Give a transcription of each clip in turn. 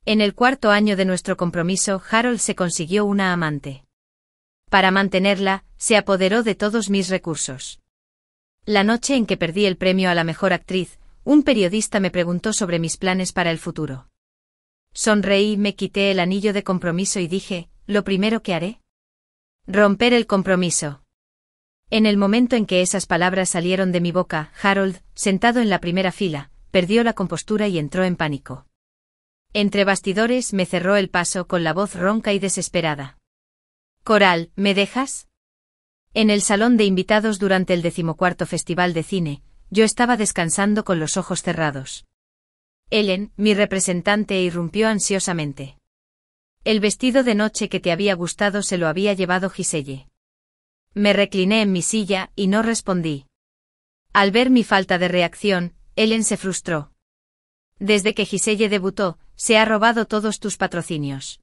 En el 4º año de nuestro compromiso, Harold se consiguió una amante. Para mantenerla, se apoderó de todos mis recursos. La noche en que perdí el premio a la mejor actriz, un periodista me preguntó sobre mis planes para el futuro. Sonreí, me quité el anillo de compromiso y dije, ¿lo primero que haré? Romper el compromiso. En el momento en que esas palabras salieron de mi boca, Harold, sentado en la primera fila, perdió la compostura y entró en pánico. Entre bastidores me cerró el paso con la voz ronca y desesperada. Coral, ¿me dejas? En el salón de invitados durante el 14º Festival de Cine, yo estaba descansando con los ojos cerrados. Ellen, mi representante, irrumpió ansiosamente. El vestido de noche que te había gustado se lo había llevado Giselle. Me recliné en mi silla y no respondí. Al ver mi falta de reacción, Ellen se frustró. Desde que Giselle debutó, se ha robado todos tus patrocinios.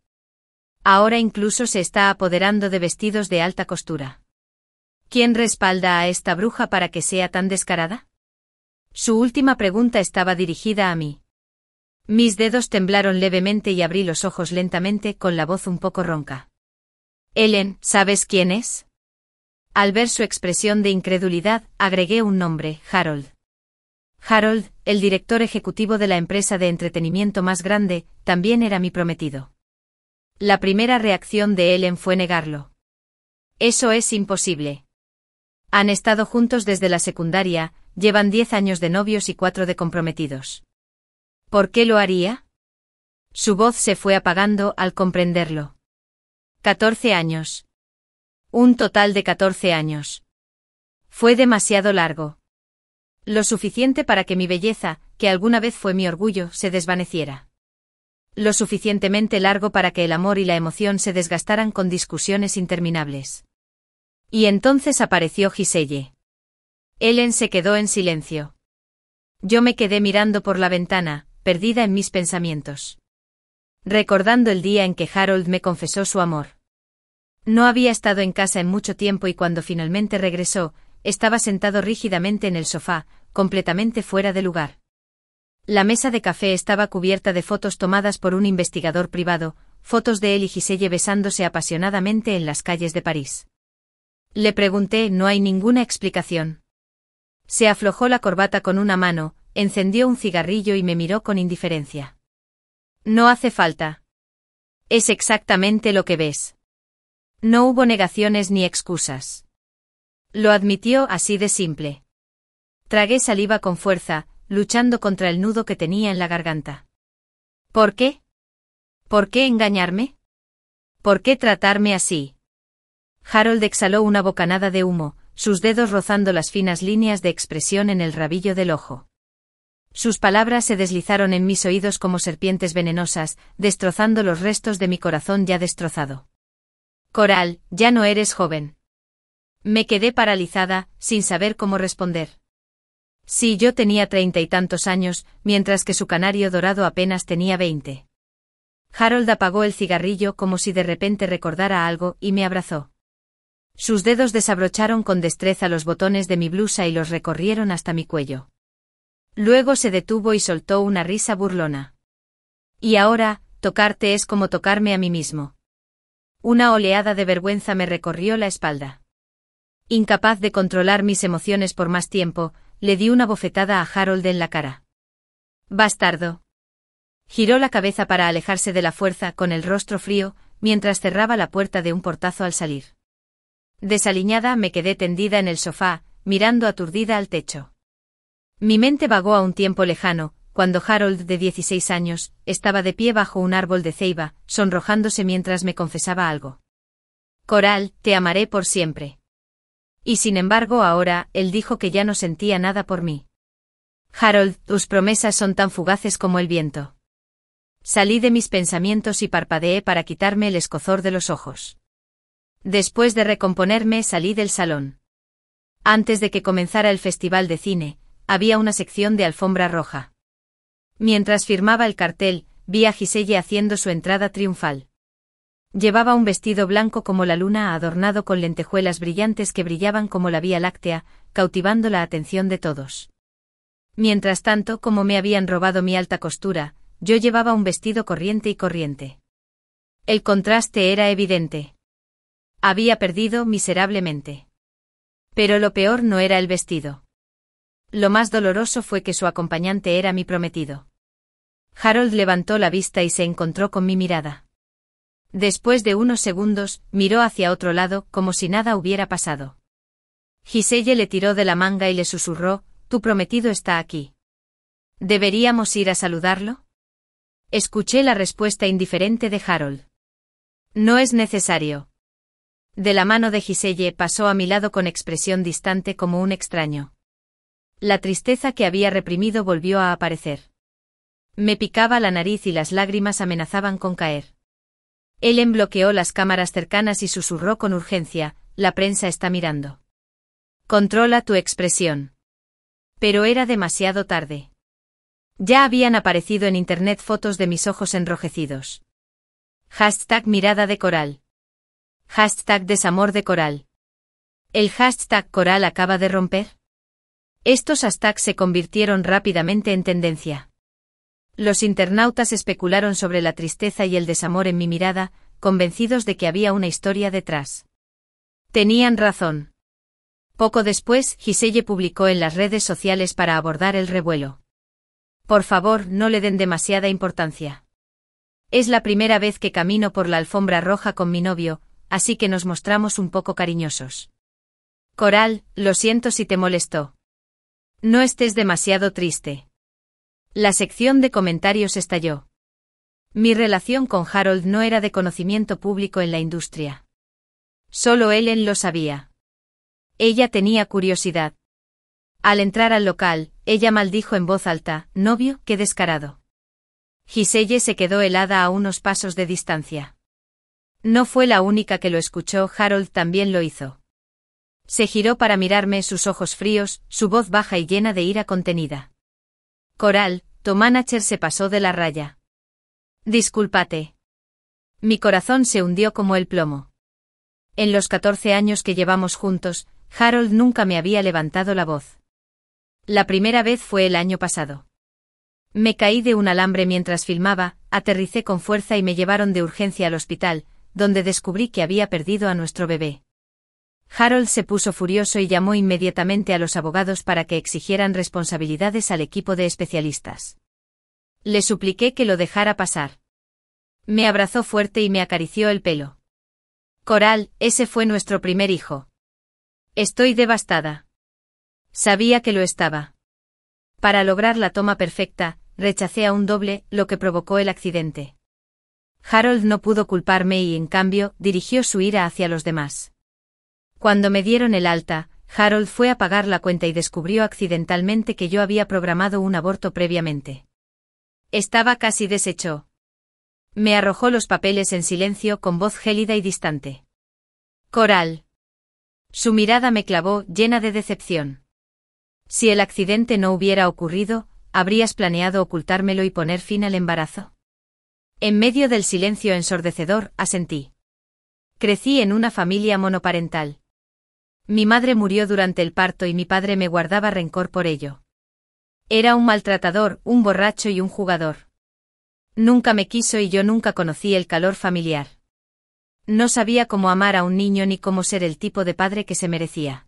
Ahora incluso se está apoderando de vestidos de alta costura. ¿Quién respalda a esta bruja para que sea tan descarada? Su última pregunta estaba dirigida a mí. Mis dedos temblaron levemente y abrí los ojos lentamente con la voz un poco ronca. Ellen, ¿sabes quién es? Al ver su expresión de incredulidad, agregué un nombre, Harold. Harold, el director ejecutivo de la empresa de entretenimiento más grande, también era mi prometido. La primera reacción de Ellen fue negarlo. Eso es imposible. Han estado juntos desde la secundaria, llevan 10 años de novios y 4 de comprometidos. ¿Por qué lo haría? Su voz se fue apagando al comprenderlo. 14 años. Un total de 14 años. Fue demasiado largo. Lo suficiente para que mi belleza, que alguna vez fue mi orgullo, se desvaneciera. Lo suficientemente largo para que el amor y la emoción se desgastaran con discusiones interminables. Y entonces apareció Giselle. Ellen se quedó en silencio. Yo me quedé mirando por la ventana, perdida en mis pensamientos. Recordando el día en que Harold me confesó su amor. No había estado en casa en mucho tiempo y cuando finalmente regresó, estaba sentado rígidamente en el sofá, completamente fuera de lugar. La mesa de café estaba cubierta de fotos tomadas por un investigador privado, fotos de él y Giselle besándose apasionadamente en las calles de París. Le pregunté, no hay ninguna explicación. Se aflojó la corbata con una mano, encendió un cigarrillo y me miró con indiferencia. No hace falta. Es exactamente lo que ves. No hubo negaciones ni excusas. Lo admitió así de simple. Tragué saliva con fuerza, luchando contra el nudo que tenía en la garganta. ¿Por qué? ¿Por qué engañarme? ¿Por qué tratarme así? Harold exhaló una bocanada de humo, sus dedos rozando las finas líneas de expresión en el rabillo del ojo. Sus palabras se deslizaron en mis oídos como serpientes venenosas, destrozando los restos de mi corazón ya destrozado. Coral, ya no eres joven. Me quedé paralizada, sin saber cómo responder. Sí, yo tenía 30 y tantos años, mientras que su canario dorado apenas tenía 20. Harold apagó el cigarrillo como si de repente recordara algo y me abrazó. Sus dedos desabrocharon con destreza los botones de mi blusa y los recorrieron hasta mi cuello. Luego se detuvo y soltó una risa burlona. Y ahora, tocarte es como tocarme a mí mismo. Una oleada de vergüenza me recorrió la espalda. Incapaz de controlar mis emociones por más tiempo, le di una bofetada a Harold en la cara. Bastardo. Giró la cabeza para alejarse de la fuerza con el rostro frío, mientras cerraba la puerta de un portazo al salir. Desaliñada me quedé tendida en el sofá, mirando aturdida al techo. Mi mente vagó a un tiempo lejano, cuando Harold, de 16 años, estaba de pie bajo un árbol de ceiba, sonrojándose mientras me confesaba algo. Coral, te amaré por siempre. Y sin embargo ahora, él dijo que ya no sentía nada por mí. Harold, tus promesas son tan fugaces como el viento. Salí de mis pensamientos y parpadeé para quitarme el escozor de los ojos. Después de recomponerme salí del salón. Antes de que comenzara el festival de cine, había una sección de alfombra roja. Mientras firmaba el cartel, vi a Giselle haciendo su entrada triunfal. Llevaba un vestido blanco como la luna adornado con lentejuelas brillantes que brillaban como la Vía Láctea, cautivando la atención de todos. Mientras tanto, como me habían robado mi alta costura, yo llevaba un vestido corriente y corriente. El contraste era evidente. Había perdido miserablemente. Pero lo peor no era el vestido. Lo más doloroso fue que su acompañante era mi prometido. Harold levantó la vista y se encontró con mi mirada. Después de unos segundos, miró hacia otro lado como si nada hubiera pasado. Giselle le tiró de la manga y le susurró: «Tu prometido está aquí. ¿Deberíamos ir a saludarlo?». Escuché la respuesta indiferente de Harold. «No es necesario». De la mano de Giselle pasó a mi lado con expresión distante como un extraño. La tristeza que había reprimido volvió a aparecer. Me picaba la nariz y las lágrimas amenazaban con caer. Ellen bloqueó las cámaras cercanas y susurró con urgencia: «La prensa está mirando. Controla tu expresión». Pero era demasiado tarde. Ya habían aparecido en internet fotos de mis ojos enrojecidos. #mirada de coral. #desamor de coral. ¿El #coral acaba de romper? Estos hashtags se convirtieron rápidamente en tendencia. Los internautas especularon sobre la tristeza y el desamor en mi mirada, convencidos de que había una historia detrás. Tenían razón. Poco después, Giselle publicó en las redes sociales para abordar el revuelo. «Por favor, no le den demasiada importancia. Es la primera vez que camino por la alfombra roja con mi novio, así que nos mostramos un poco cariñosos. Coral, lo siento si te molestó. No estés demasiado triste». La sección de comentarios estalló. Mi relación con Harold no era de conocimiento público en la industria. Solo Ellen lo sabía. Ella tenía curiosidad. Al entrar al local, ella maldijo en voz alta: «Novio, qué descarado». Giselle se quedó helada a unos pasos de distancia. No fue la única que lo escuchó, Harold también lo hizo. Se giró para mirarme, sus ojos fríos, su voz baja y llena de ira contenida. «Coral, tu manager se pasó de la raya. Discúlpate». Mi corazón se hundió como el plomo. En los 14 años que llevamos juntos, Harold nunca me había levantado la voz. La primera vez fue el año pasado. Me caí de un alambre mientras filmaba, aterricé con fuerza y me llevaron de urgencia al hospital, donde descubrí que había perdido a nuestro bebé. Harold se puso furioso y llamó inmediatamente a los abogados para que exigieran responsabilidades al equipo de especialistas. Le supliqué que lo dejara pasar. Me abrazó fuerte y me acarició el pelo. «Coral, ese fue nuestro primer hijo. Estoy devastada». Sabía que lo estaba. Para lograr la toma perfecta, rechacé a un doble, lo que provocó el accidente. Harold no pudo culparme y, en cambio, dirigió su ira hacia los demás. Cuando me dieron el alta, Harold fue a pagar la cuenta y descubrió accidentalmente que yo había programado un aborto previamente. Estaba casi deshecho. Me arrojó los papeles en silencio con voz gélida y distante. «Coral». Su mirada me clavó, llena de decepción. «Si el accidente no hubiera ocurrido, ¿habrías planeado ocultármelo y poner fin al embarazo?». En medio del silencio ensordecedor, asentí. Crecí en una familia monoparental. Mi madre murió durante el parto y mi padre me guardaba rencor por ello. Era un maltratador, un borracho y un jugador. Nunca me quiso y yo nunca conocí el calor familiar. No sabía cómo amar a un niño ni cómo ser el tipo de padre que se merecía.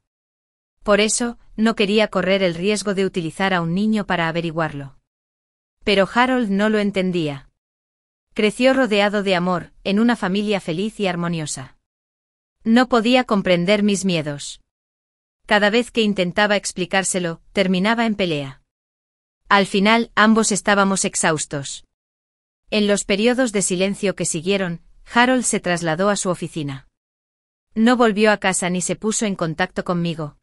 Por eso, no quería correr el riesgo de utilizar a un niño para averiguarlo. Pero Harold no lo entendía. Creció rodeado de amor, en una familia feliz y armoniosa. No podía comprender mis miedos. Cada vez que intentaba explicárselo, terminaba en pelea. Al final, ambos estábamos exhaustos. En los periodos de silencio que siguieron, Harold se trasladó a su oficina. No volvió a casa ni se puso en contacto conmigo.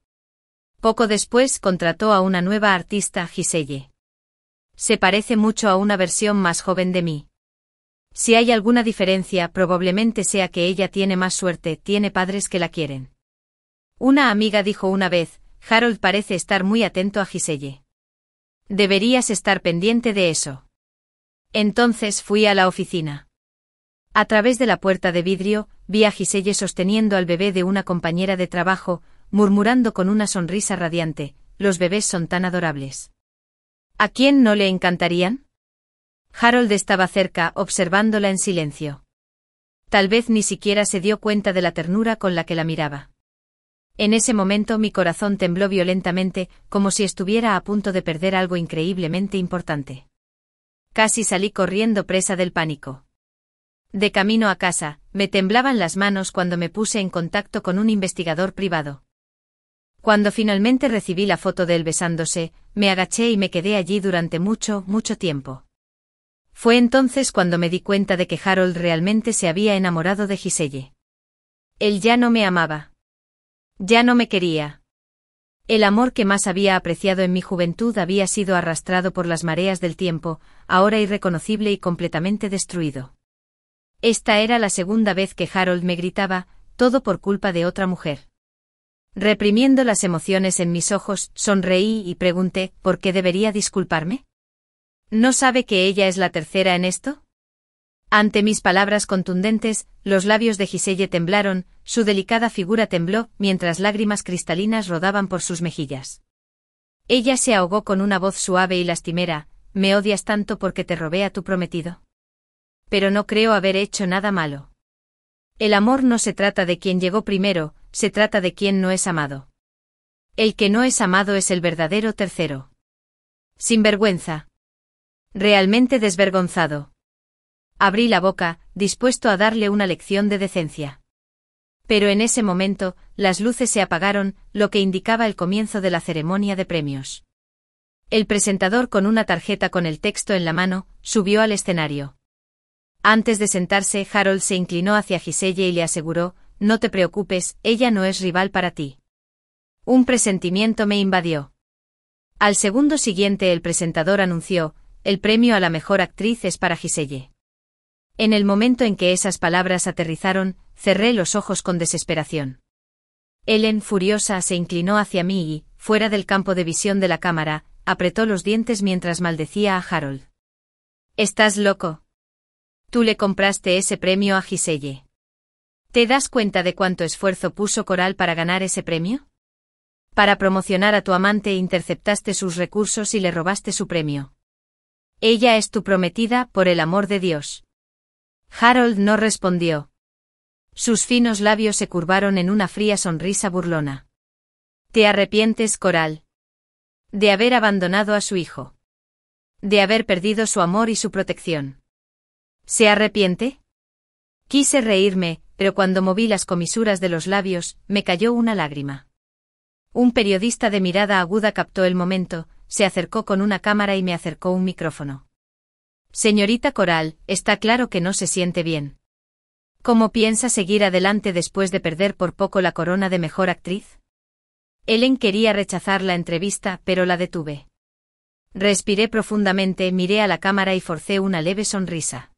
Poco después contrató a una nueva artista, Giselle. Se parece mucho a una versión más joven de mí. Si hay alguna diferencia, probablemente sea que ella tiene más suerte, tiene padres que la quieren. Una amiga dijo una vez: «Harold parece estar muy atento a Giselle. Deberías estar pendiente de eso». Entonces fui a la oficina. A través de la puerta de vidrio, vi a Giselle sosteniendo al bebé de una compañera de trabajo, murmurando con una sonrisa radiante: «Los bebés son tan adorables. ¿A quién no le encantarían?». Harold estaba cerca, observándola en silencio. Tal vez ni siquiera se dio cuenta de la ternura con la que la miraba. En ese momento mi corazón tembló violentamente, como si estuviera a punto de perder algo increíblemente importante. Casi salí corriendo presa del pánico. De camino a casa, me temblaban las manos cuando me puse en contacto con un investigador privado. Cuando finalmente recibí la foto de él besándose, me agaché y me quedé allí durante mucho, mucho tiempo. Fue entonces cuando me di cuenta de que Harold realmente se había enamorado de Giselle. Él ya no me amaba. Ya no me quería. El amor que más había apreciado en mi juventud había sido arrastrado por las mareas del tiempo, ahora irreconocible y completamente destruido. Esta era la segunda vez que Harold me gritaba, todo por culpa de otra mujer. Reprimiendo las emociones en mis ojos, sonreí y pregunté, ¿por qué debería disculparme? ¿No sabe que ella es la tercera en esto? Ante mis palabras contundentes, los labios de Giselle temblaron, su delicada figura tembló, mientras lágrimas cristalinas rodaban por sus mejillas. Ella se ahogó con una voz suave y lastimera, ¿me odias tanto porque te robé a tu prometido? Pero no creo haber hecho nada malo. El amor no se trata de quien llegó primero, se trata de quien no es amado. El que no es amado es el verdadero tercero. Sinvergüenza. Realmente desvergonzado. Abrí la boca, dispuesto a darle una lección de decencia. Pero en ese momento, las luces se apagaron, lo que indicaba el comienzo de la ceremonia de premios. El presentador, con una tarjeta con el texto en la mano, subió al escenario. Antes de sentarse, Harold se inclinó hacia Giselle y le aseguró, no te preocupes, ella no es rival para ti. Un presentimiento me invadió. Al segundo siguiente el presentador anunció, el premio a la mejor actriz es para Giselle. En el momento en que esas palabras aterrizaron, cerré los ojos con desesperación. Ellen, furiosa, se inclinó hacia mí y, fuera del campo de visión de la cámara, apretó los dientes mientras maldecía a Harold. ¿Estás loco? Tú le compraste ese premio a Giselle. ¿Te das cuenta de cuánto esfuerzo puso Coral para ganar ese premio? Para promocionar a tu amante interceptaste sus recursos y le robaste su premio. Ella es tu prometida, por el amor de Dios. Harold no respondió. Sus finos labios se curvaron en una fría sonrisa burlona. ¿Te arrepientes, Coral? De haber abandonado a su hijo. De haber perdido su amor y su protección. ¿Se arrepiente? Quise reírme, pero cuando moví las comisuras de los labios, me cayó una lágrima. Un periodista de mirada aguda captó el momento, se acercó con una cámara y me acercó un micrófono. Señorita Coral, está claro que no se siente bien. ¿Cómo piensa seguir adelante después de perder por poco la corona de mejor actriz? Ellen quería rechazar la entrevista, pero la detuve. Respiré profundamente, miré a la cámara y forcé una leve sonrisa.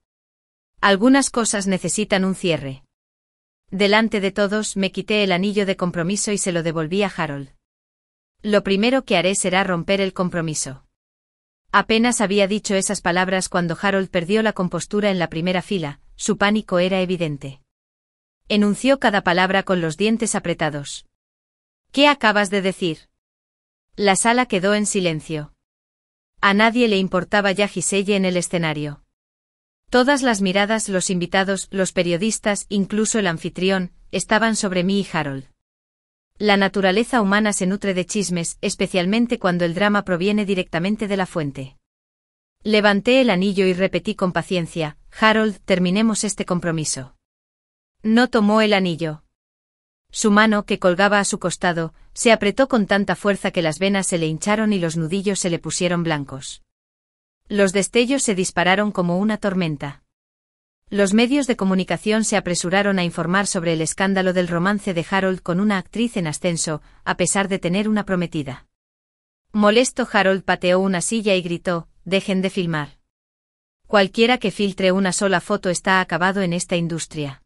Algunas cosas necesitan un cierre. Delante de todos me quité el anillo de compromiso y se lo devolví a Harold. Lo primero que haré será romper el compromiso. Apenas había dicho esas palabras cuando Harold perdió la compostura en la primera fila, su pánico era evidente. Enunció cada palabra con los dientes apretados. ¿Qué acabas de decir? La sala quedó en silencio. A nadie le importaba ya Giselle en el escenario. Todas las miradas, los invitados, los periodistas, incluso el anfitrión, estaban sobre mí y Harold. La naturaleza humana se nutre de chismes, especialmente cuando el drama proviene directamente de la fuente. Levanté el anillo y repetí con paciencia, Harold, terminemos este compromiso. No tomó el anillo. Su mano, que colgaba a su costado, se apretó con tanta fuerza que las venas se le hincharon y los nudillos se le pusieron blancos. Los destellos se dispararon como una tormenta. Los medios de comunicación se apresuraron a informar sobre el escándalo del romance de Harold con una actriz en ascenso, a pesar de tener una prometida. Molesto, Harold pateó una silla y gritó, dejen de filmar. Cualquiera que filtre una sola foto está acabado en esta industria.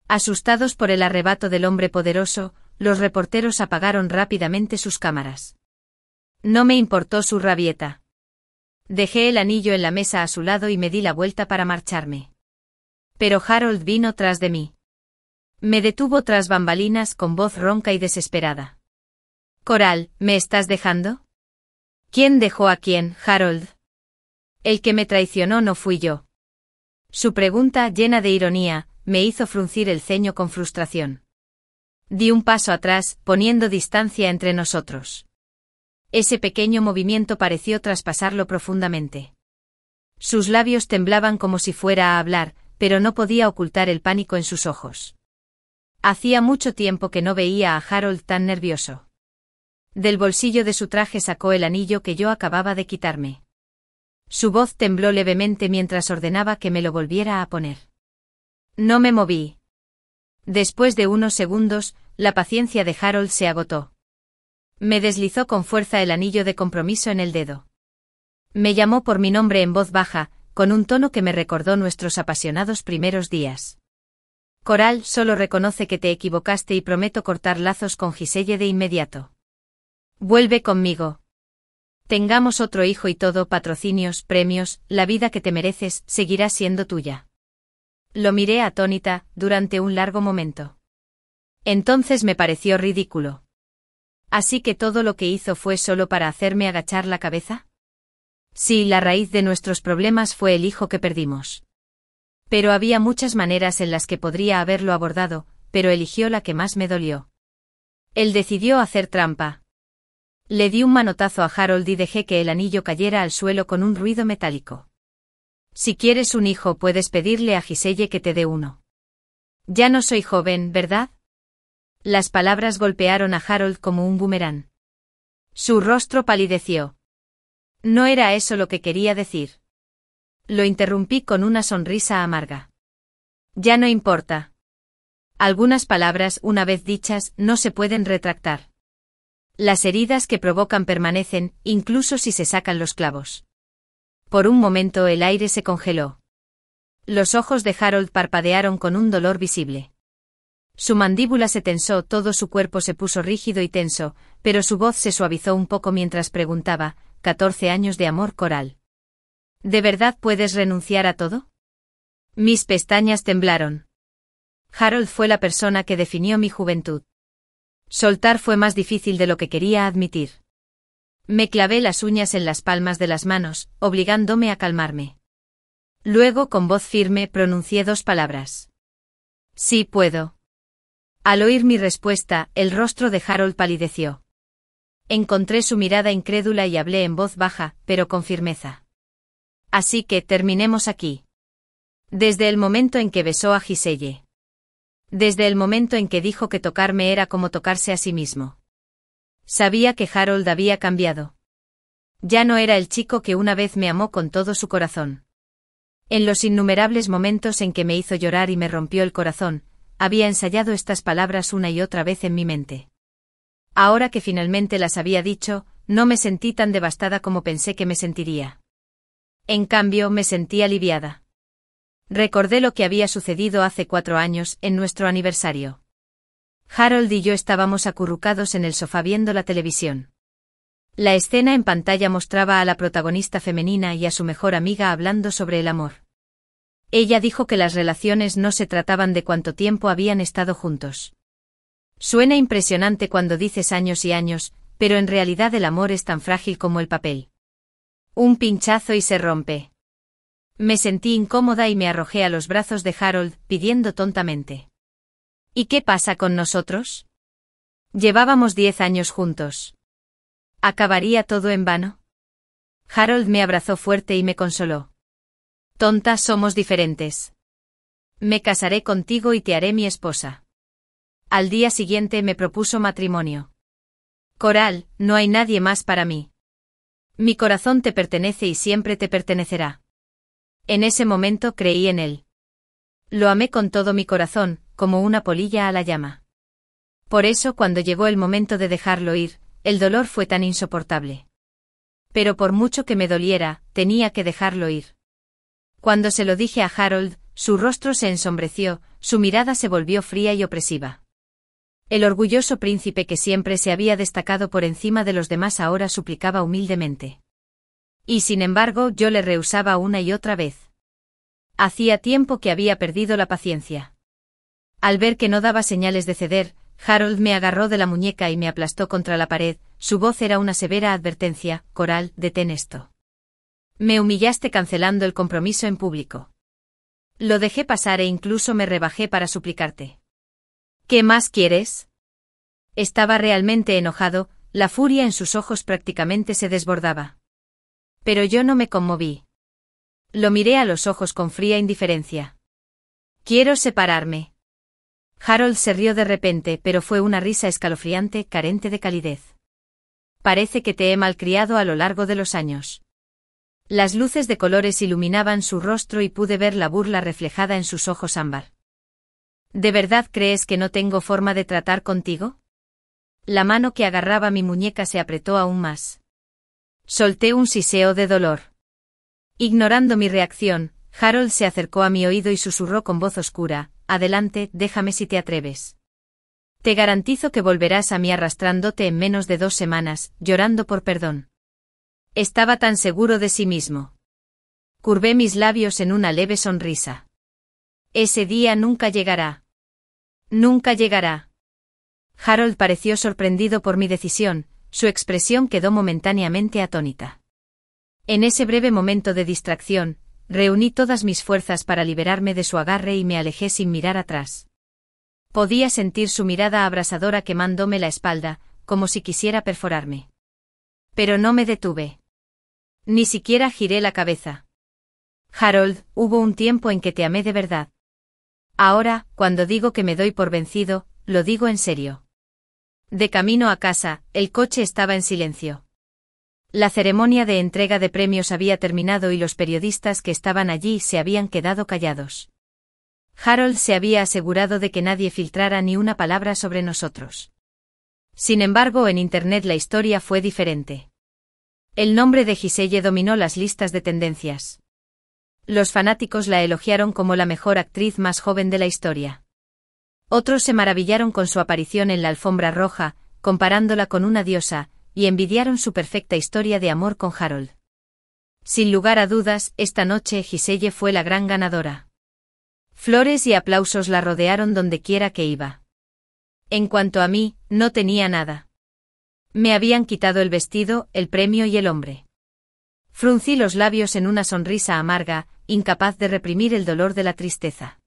Asustados por el arrebato del hombre poderoso, los reporteros apagaron rápidamente sus cámaras. No me importó su rabieta. Dejé el anillo en la mesa a su lado y me di la vuelta para marcharme. Pero Harold vino tras de mí. Me detuvo tras bambalinas con voz ronca y desesperada. Coral, ¿me estás dejando? ¿Quién dejó a quién, Harold? El que me traicionó no fui yo. Su pregunta, llena de ironía, me hizo fruncir el ceño con frustración. Di un paso atrás, poniendo distancia entre nosotros. Ese pequeño movimiento pareció traspasarlo profundamente. Sus labios temblaban como si fuera a hablar, pero no podía ocultar el pánico en sus ojos. Hacía mucho tiempo que no veía a Harold tan nervioso. Del bolsillo de su traje sacó el anillo que yo acababa de quitarme. Su voz tembló levemente mientras ordenaba que me lo volviera a poner. No me moví. Después de unos segundos, la paciencia de Harold se agotó. Me deslizó con fuerza el anillo de compromiso en el dedo. Me llamó por mi nombre en voz baja, con un tono que me recordó nuestros apasionados primeros días. Coral, solo reconoce que te equivocaste y prometo cortar lazos con Giselle de inmediato. Vuelve conmigo. Tengamos otro hijo y todo, patrocinios, premios, la vida que te mereces, seguirá siendo tuya. Lo miré atónita, durante un largo momento. Entonces me pareció ridículo. ¿Así que todo lo que hizo fue solo para hacerme agachar la cabeza? Sí, la raíz de nuestros problemas fue el hijo que perdimos. Pero había muchas maneras en las que podría haberlo abordado, pero eligió la que más me dolió. Él decidió hacer trampa. Le di un manotazo a Harold y dejé que el anillo cayera al suelo con un ruido metálico. Si quieres un hijo, puedes pedirle a Giselle que te dé uno. Ya no soy joven, ¿verdad? Las palabras golpearon a Harold como un boomerang. Su rostro palideció. No era eso lo que quería decir. Lo interrumpí con una sonrisa amarga. Ya no importa. Algunas palabras, una vez dichas, no se pueden retractar. Las heridas que provocan permanecen, incluso si se sacan los clavos. Por un momento el aire se congeló. Los ojos de Harold parpadearon con un dolor visible. Su mandíbula se tensó, todo su cuerpo se puso rígido y tenso, pero su voz se suavizó un poco mientras preguntaba, 14 años de amor, Coral. ¿De verdad puedes renunciar a todo? Mis pestañas temblaron. Harold fue la persona que definió mi juventud. Soltar fue más difícil de lo que quería admitir. Me clavé las uñas en las palmas de las manos, obligándome a calmarme. Luego, con voz firme, pronuncié 2 palabras. Sí puedo. Al oír mi respuesta, el rostro de Harold palideció. Encontré su mirada incrédula y hablé en voz baja, pero con firmeza. Así que, terminemos aquí. Desde el momento en que besó a Giselle. Desde el momento en que dijo que tocarme era como tocarse a sí mismo. Sabía que Harold había cambiado. Ya no era el chico que una vez me amó con todo su corazón. En los innumerables momentos en que me hizo llorar y me rompió el corazón, había ensayado estas palabras una y otra vez en mi mente. Ahora que finalmente las había dicho, no me sentí tan devastada como pensé que me sentiría. En cambio, me sentí aliviada. Recordé lo que había sucedido hace 4 años, en nuestro aniversario. Harold y yo estábamos acurrucados en el sofá viendo la televisión. La escena en pantalla mostraba a la protagonista femenina y a su mejor amiga hablando sobre el amor. Ella dijo que las relaciones no se trataban de cuánto tiempo habían estado juntos. Suena impresionante cuando dices años y años, pero en realidad el amor es tan frágil como el papel. Un pinchazo y se rompe. Me sentí incómoda y me arrojé a los brazos de Harold, pidiendo tontamente. ¿Y qué pasa con nosotros? Llevábamos 10 años juntos. ¿Acabaría todo en vano? Harold me abrazó fuerte y me consoló. Tonta, somos diferentes. Me casaré contigo y te haré mi esposa. Al día siguiente me propuso matrimonio. Coral, no hay nadie más para mí. Mi corazón te pertenece y siempre te pertenecerá. En ese momento creí en él. Lo amé con todo mi corazón, como una polilla a la llama. Por eso, cuando llegó el momento de dejarlo ir, el dolor fue tan insoportable. Pero por mucho que me doliera, tenía que dejarlo ir. Cuando se lo dije a Harold, su rostro se ensombreció, su mirada se volvió fría y opresiva. El orgulloso príncipe que siempre se había destacado por encima de los demás ahora suplicaba humildemente. Y sin embargo, yo le rehusaba una y otra vez. Hacía tiempo que había perdido la paciencia. Al ver que no daba señales de ceder, Harold me agarró de la muñeca y me aplastó contra la pared. Su voz era una severa advertencia: Coral, detén esto. Me humillaste cancelando el compromiso en público. Lo dejé pasar e incluso me rebajé para suplicarte. ¿Qué más quieres? Estaba realmente enojado, la furia en sus ojos prácticamente se desbordaba. Pero yo no me conmoví. Lo miré a los ojos con fría indiferencia. Quiero separarme. Harold se rió de repente, pero fue una risa escalofriante, carente de calidez. Parece que te he malcriado a lo largo de los años. Las luces de colores iluminaban su rostro y pude ver la burla reflejada en sus ojos ámbar. ¿De verdad crees que no tengo forma de tratar contigo? La mano que agarraba mi muñeca se apretó aún más. Solté un siseo de dolor. Ignorando mi reacción, Harold se acercó a mi oído y susurró con voz oscura: adelante, déjame si te atreves. Te garantizo que volverás a mí arrastrándote en menos de 2 semanas, llorando por perdón. Estaba tan seguro de sí mismo. Curvé mis labios en una leve sonrisa. Ese día nunca llegará. Nunca llegará. Harold pareció sorprendido por mi decisión, su expresión quedó momentáneamente atónita. En ese breve momento de distracción, reuní todas mis fuerzas para liberarme de su agarre y me alejé sin mirar atrás. Podía sentir su mirada abrasadora quemándome la espalda, como si quisiera perforarme. Pero no me detuve. Ni siquiera giré la cabeza. Harold, hubo un tiempo en que te amé de verdad. Ahora, cuando digo que me doy por vencido, lo digo en serio. De camino a casa, el coche estaba en silencio. La ceremonia de entrega de premios había terminado y los periodistas que estaban allí se habían quedado callados. Harold se había asegurado de que nadie filtrara ni una palabra sobre nosotros. Sin embargo, en Internet la historia fue diferente. El nombre de Giselle dominó las listas de tendencias. Los fanáticos la elogiaron como la mejor actriz más joven de la historia. Otros se maravillaron con su aparición en la alfombra roja, comparándola con una diosa, y envidiaron su perfecta historia de amor con Harold. Sin lugar a dudas, esta noche Giselle fue la gran ganadora. Flores y aplausos la rodearon donde quiera que iba. En cuanto a mí, no tenía nada. Me habían quitado el vestido, el premio y el hombre. Fruncí los labios en una sonrisa amarga, incapaz de reprimir el dolor de la tristeza.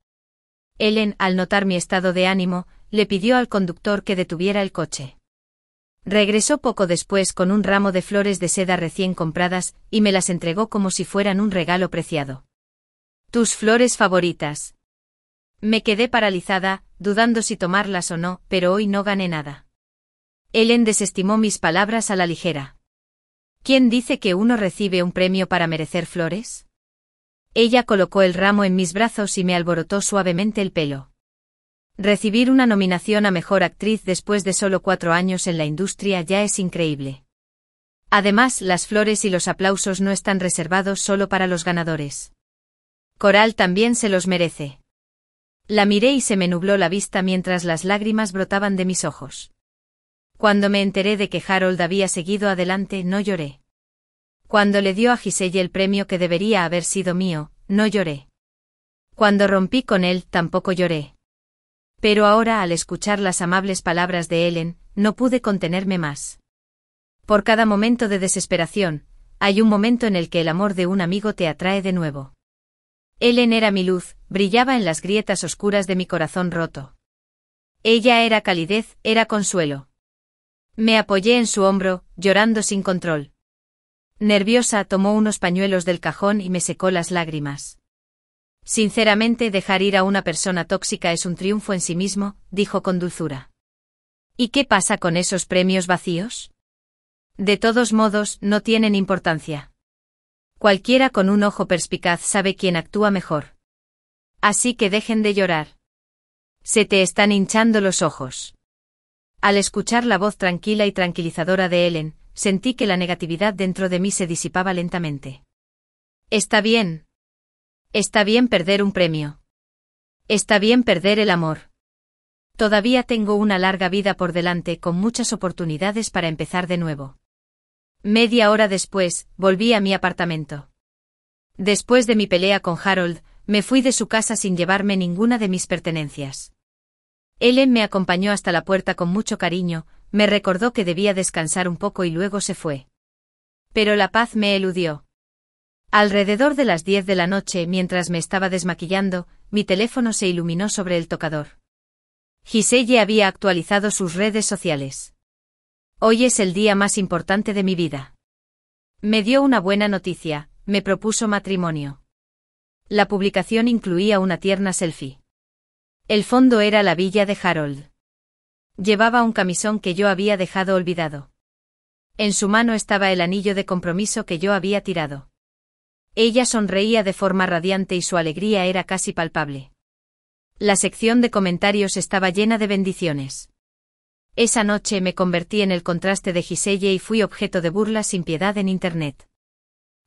Ellen, al notar mi estado de ánimo, le pidió al conductor que detuviera el coche. Regresó poco después con un ramo de flores de seda recién compradas, y me las entregó como si fueran un regalo preciado. ¿Tus flores favoritas? Me quedé paralizada, dudando si tomarlas o no, pero hoy no gané nada. Ellen desestimó mis palabras a la ligera. ¿Quién dice que uno recibe un premio para merecer flores? Ella colocó el ramo en mis brazos y me alborotó suavemente el pelo. Recibir una nominación a Mejor Actriz después de solo 4 años en la industria ya es increíble. Además, las flores y los aplausos no están reservados solo para los ganadores. Coral también se los merece. La miré y se me nubló la vista mientras las lágrimas brotaban de mis ojos. Cuando me enteré de que Harold había seguido adelante, no lloré. Cuando le dio a Giselle el premio que debería haber sido mío, no lloré. Cuando rompí con él, tampoco lloré. Pero ahora, al escuchar las amables palabras de Ellen, no pude contenerme más. Por cada momento de desesperación, hay un momento en el que el amor de un amigo te atrae de nuevo. Ellen era mi luz, brillaba en las grietas oscuras de mi corazón roto. Ella era calidez, era consuelo. Me apoyé en su hombro, llorando sin control. Nerviosa, tomó unos pañuelos del cajón y me secó las lágrimas. Sinceramente, dejar ir a una persona tóxica es un triunfo en sí mismo, dijo con dulzura. ¿Y qué pasa con esos premios vacíos? De todos modos, no tienen importancia. Cualquiera con un ojo perspicaz sabe quién actúa mejor. Así que dejen de llorar. Se te están hinchando los ojos. Al escuchar la voz tranquila y tranquilizadora de Ellen, sentí que la negatividad dentro de mí se disipaba lentamente. Está bien. Está bien perder un premio. Está bien perder el amor. Todavía tengo una larga vida por delante con muchas oportunidades para empezar de nuevo. Media hora después, volví a mi apartamento. Después de mi pelea con Harold, me fui de su casa sin llevarme ninguna de mis pertenencias. Ellen me acompañó hasta la puerta con mucho cariño, me recordó que debía descansar un poco y luego se fue. Pero la paz me eludió. Alrededor de las 10 de la noche, mientras me estaba desmaquillando, mi teléfono se iluminó sobre el tocador. Giselle había actualizado sus redes sociales. Hoy es el día más importante de mi vida. Me dio una buena noticia, me propuso matrimonio. La publicación incluía una tierna selfie. El fondo era la villa de Harold. Llevaba un camisón que yo había dejado olvidado. En su mano estaba el anillo de compromiso que yo había tirado. Ella sonreía de forma radiante y su alegría era casi palpable. La sección de comentarios estaba llena de bendiciones. Esa noche me convertí en el contraste de Giselle y fui objeto de burlas sin piedad en Internet.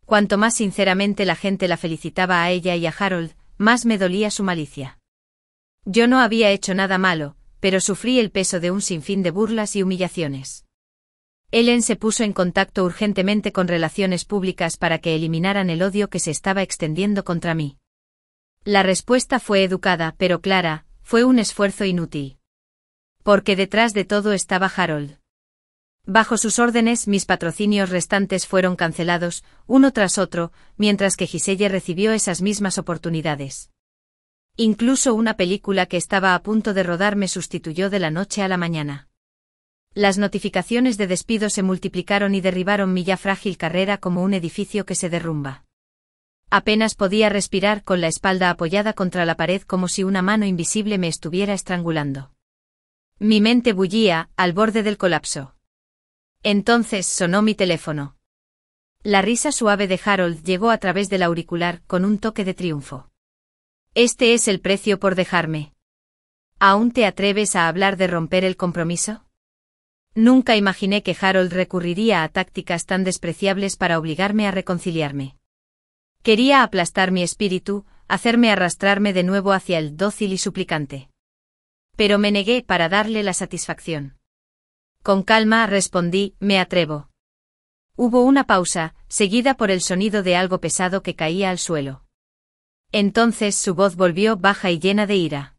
Cuanto más sinceramente la gente la felicitaba a ella y a Harold, más me dolía su malicia. Yo no había hecho nada malo, pero sufrí el peso de un sinfín de burlas y humillaciones. Ellen se puso en contacto urgentemente con relaciones públicas para que eliminaran el odio que se estaba extendiendo contra mí. La respuesta fue educada pero clara, fue un esfuerzo inútil. Porque detrás de todo estaba Harold. Bajo sus órdenes mis patrocinios restantes fueron cancelados, uno tras otro, mientras que Giselle recibió esas mismas oportunidades. Incluso una película que estaba a punto de rodar me sustituyó de la noche a la mañana. Las notificaciones de despido se multiplicaron y derribaron mi ya frágil carrera como un edificio que se derrumba. Apenas podía respirar con la espalda apoyada contra la pared como si una mano invisible me estuviera estrangulando. Mi mente bullía, al borde del colapso. Entonces sonó mi teléfono. La risa suave de Harold llegó a través del auricular con un toque de triunfo. Este es el precio por dejarme. ¿Aún te atreves a hablar de romper el compromiso? Nunca imaginé que Harold recurriría a tácticas tan despreciables para obligarme a reconciliarme. Quería aplastar mi espíritu, hacerme arrastrarme de nuevo hacia el dócil y suplicante. Pero me negué para darle la satisfacción. Con calma respondí, me atrevo. Hubo una pausa, seguida por el sonido de algo pesado que caía al suelo. Entonces su voz volvió baja y llena de ira.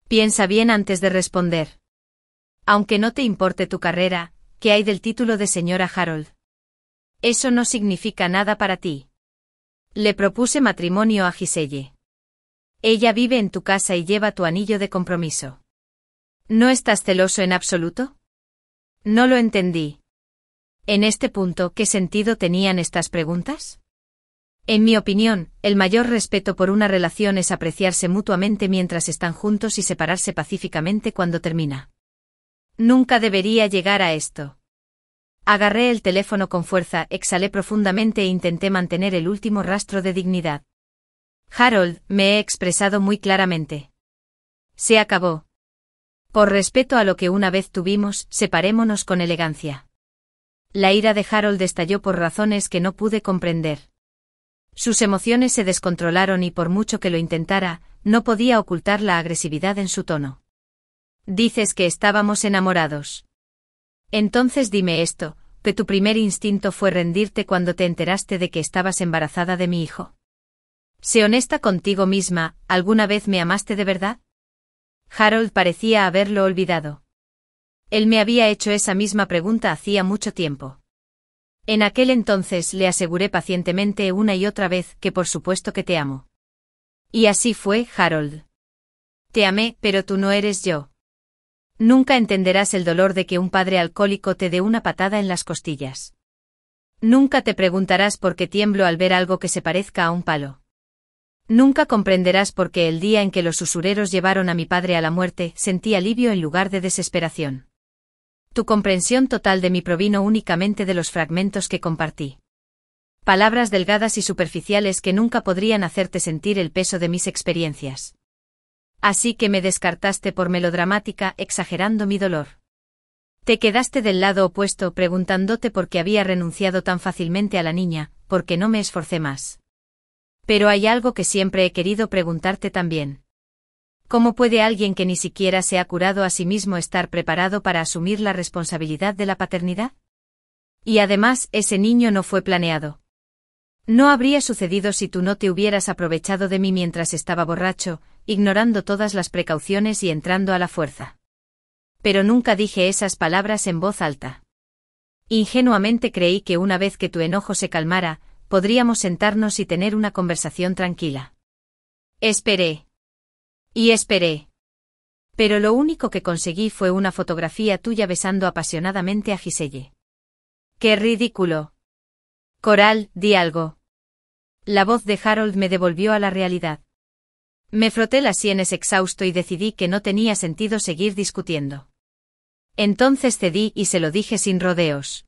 Piensa bien antes de responder. Aunque no te importe tu carrera, ¿qué hay del título de señora Harold? Eso no significa nada para ti. Le propuse matrimonio a Giselle. Ella vive en tu casa y lleva tu anillo de compromiso. ¿No estás celoso en absoluto? No lo entendí. En este punto, ¿qué sentido tenían estas preguntas? En mi opinión, el mayor respeto por una relación es apreciarse mutuamente mientras están juntos y separarse pacíficamente cuando termina. Nunca debería llegar a esto. Agarré el teléfono con fuerza, exhalé profundamente e intenté mantener el último rastro de dignidad. Harold, me he expresado muy claramente. Se acabó. Por respeto a lo que una vez tuvimos, separémonos con elegancia. La ira de Harold estalló por razones que no pude comprender. Sus emociones se descontrolaron y por mucho que lo intentara, no podía ocultar la agresividad en su tono. Dices que estábamos enamorados. Entonces dime esto, ¿que tu primer instinto fue rendirte cuando te enteraste de que estabas embarazada de mi hijo? Sé honesta contigo misma, ¿alguna vez me amaste de verdad? Harold parecía haberlo olvidado. Él me había hecho esa misma pregunta hacía mucho tiempo. En aquel entonces le aseguré pacientemente una y otra vez que por supuesto que te amo. Y así fue, Harold. Te amé, pero tú no eres yo. Nunca entenderás el dolor de que un padre alcohólico te dé una patada en las costillas. Nunca te preguntarás por qué tiemblo al ver algo que se parezca a un palo. Nunca comprenderás por qué el día en que los usureros llevaron a mi padre a la muerte sentí alivio en lugar de desesperación. Tu comprensión total de mí provino únicamente de los fragmentos que compartí. Palabras delgadas y superficiales que nunca podrían hacerte sentir el peso de mis experiencias. Así que me descartaste por melodramática, exagerando mi dolor. Te quedaste del lado opuesto preguntándote por qué había renunciado tan fácilmente a la niña, por qué no me esforcé más. Pero hay algo que siempre he querido preguntarte también. ¿Cómo puede alguien que ni siquiera se ha curado a sí mismo estar preparado para asumir la responsabilidad de la paternidad? Y además, ese niño no fue planeado. No habría sucedido si tú no te hubieras aprovechado de mí mientras estaba borracho, ignorando todas las precauciones y entrando a la fuerza. Pero nunca dije esas palabras en voz alta. Ingenuamente creí que una vez que tu enojo se calmara, podríamos sentarnos y tener una conversación tranquila. Esperé. Y esperé. Pero lo único que conseguí fue una fotografía tuya besando apasionadamente a Giselle. ¡Qué ridículo! Coral, di algo. La voz de Harold me devolvió a la realidad. Me froté las sienes exhausto y decidí que no tenía sentido seguir discutiendo. Entonces cedí y se lo dije sin rodeos.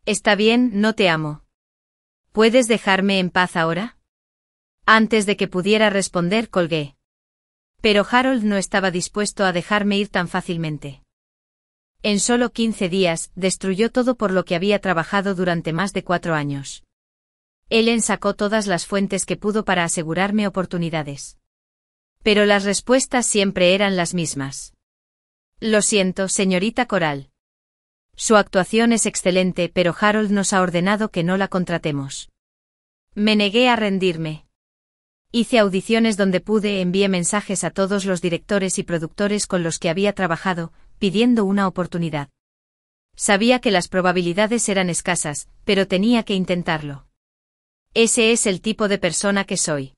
Está bien, no te amo. ¿Puedes dejarme en paz ahora? Antes de que pudiera responder, colgué. Pero Harold no estaba dispuesto a dejarme ir tan fácilmente. En solo 15 días, destruyó todo por lo que había trabajado durante más de 4 años. Ellen sacó todas las fuentes que pudo para asegurarme oportunidades. Pero las respuestas siempre eran las mismas. Lo siento, señorita Coral. Su actuación es excelente, pero Harold nos ha ordenado que no la contratemos. Me negué a rendirme. Hice audiciones donde pude, envié mensajes a todos los directores y productores con los que había trabajado, pidiendo una oportunidad. Sabía que las probabilidades eran escasas, pero tenía que intentarlo. Ese es el tipo de persona que soy.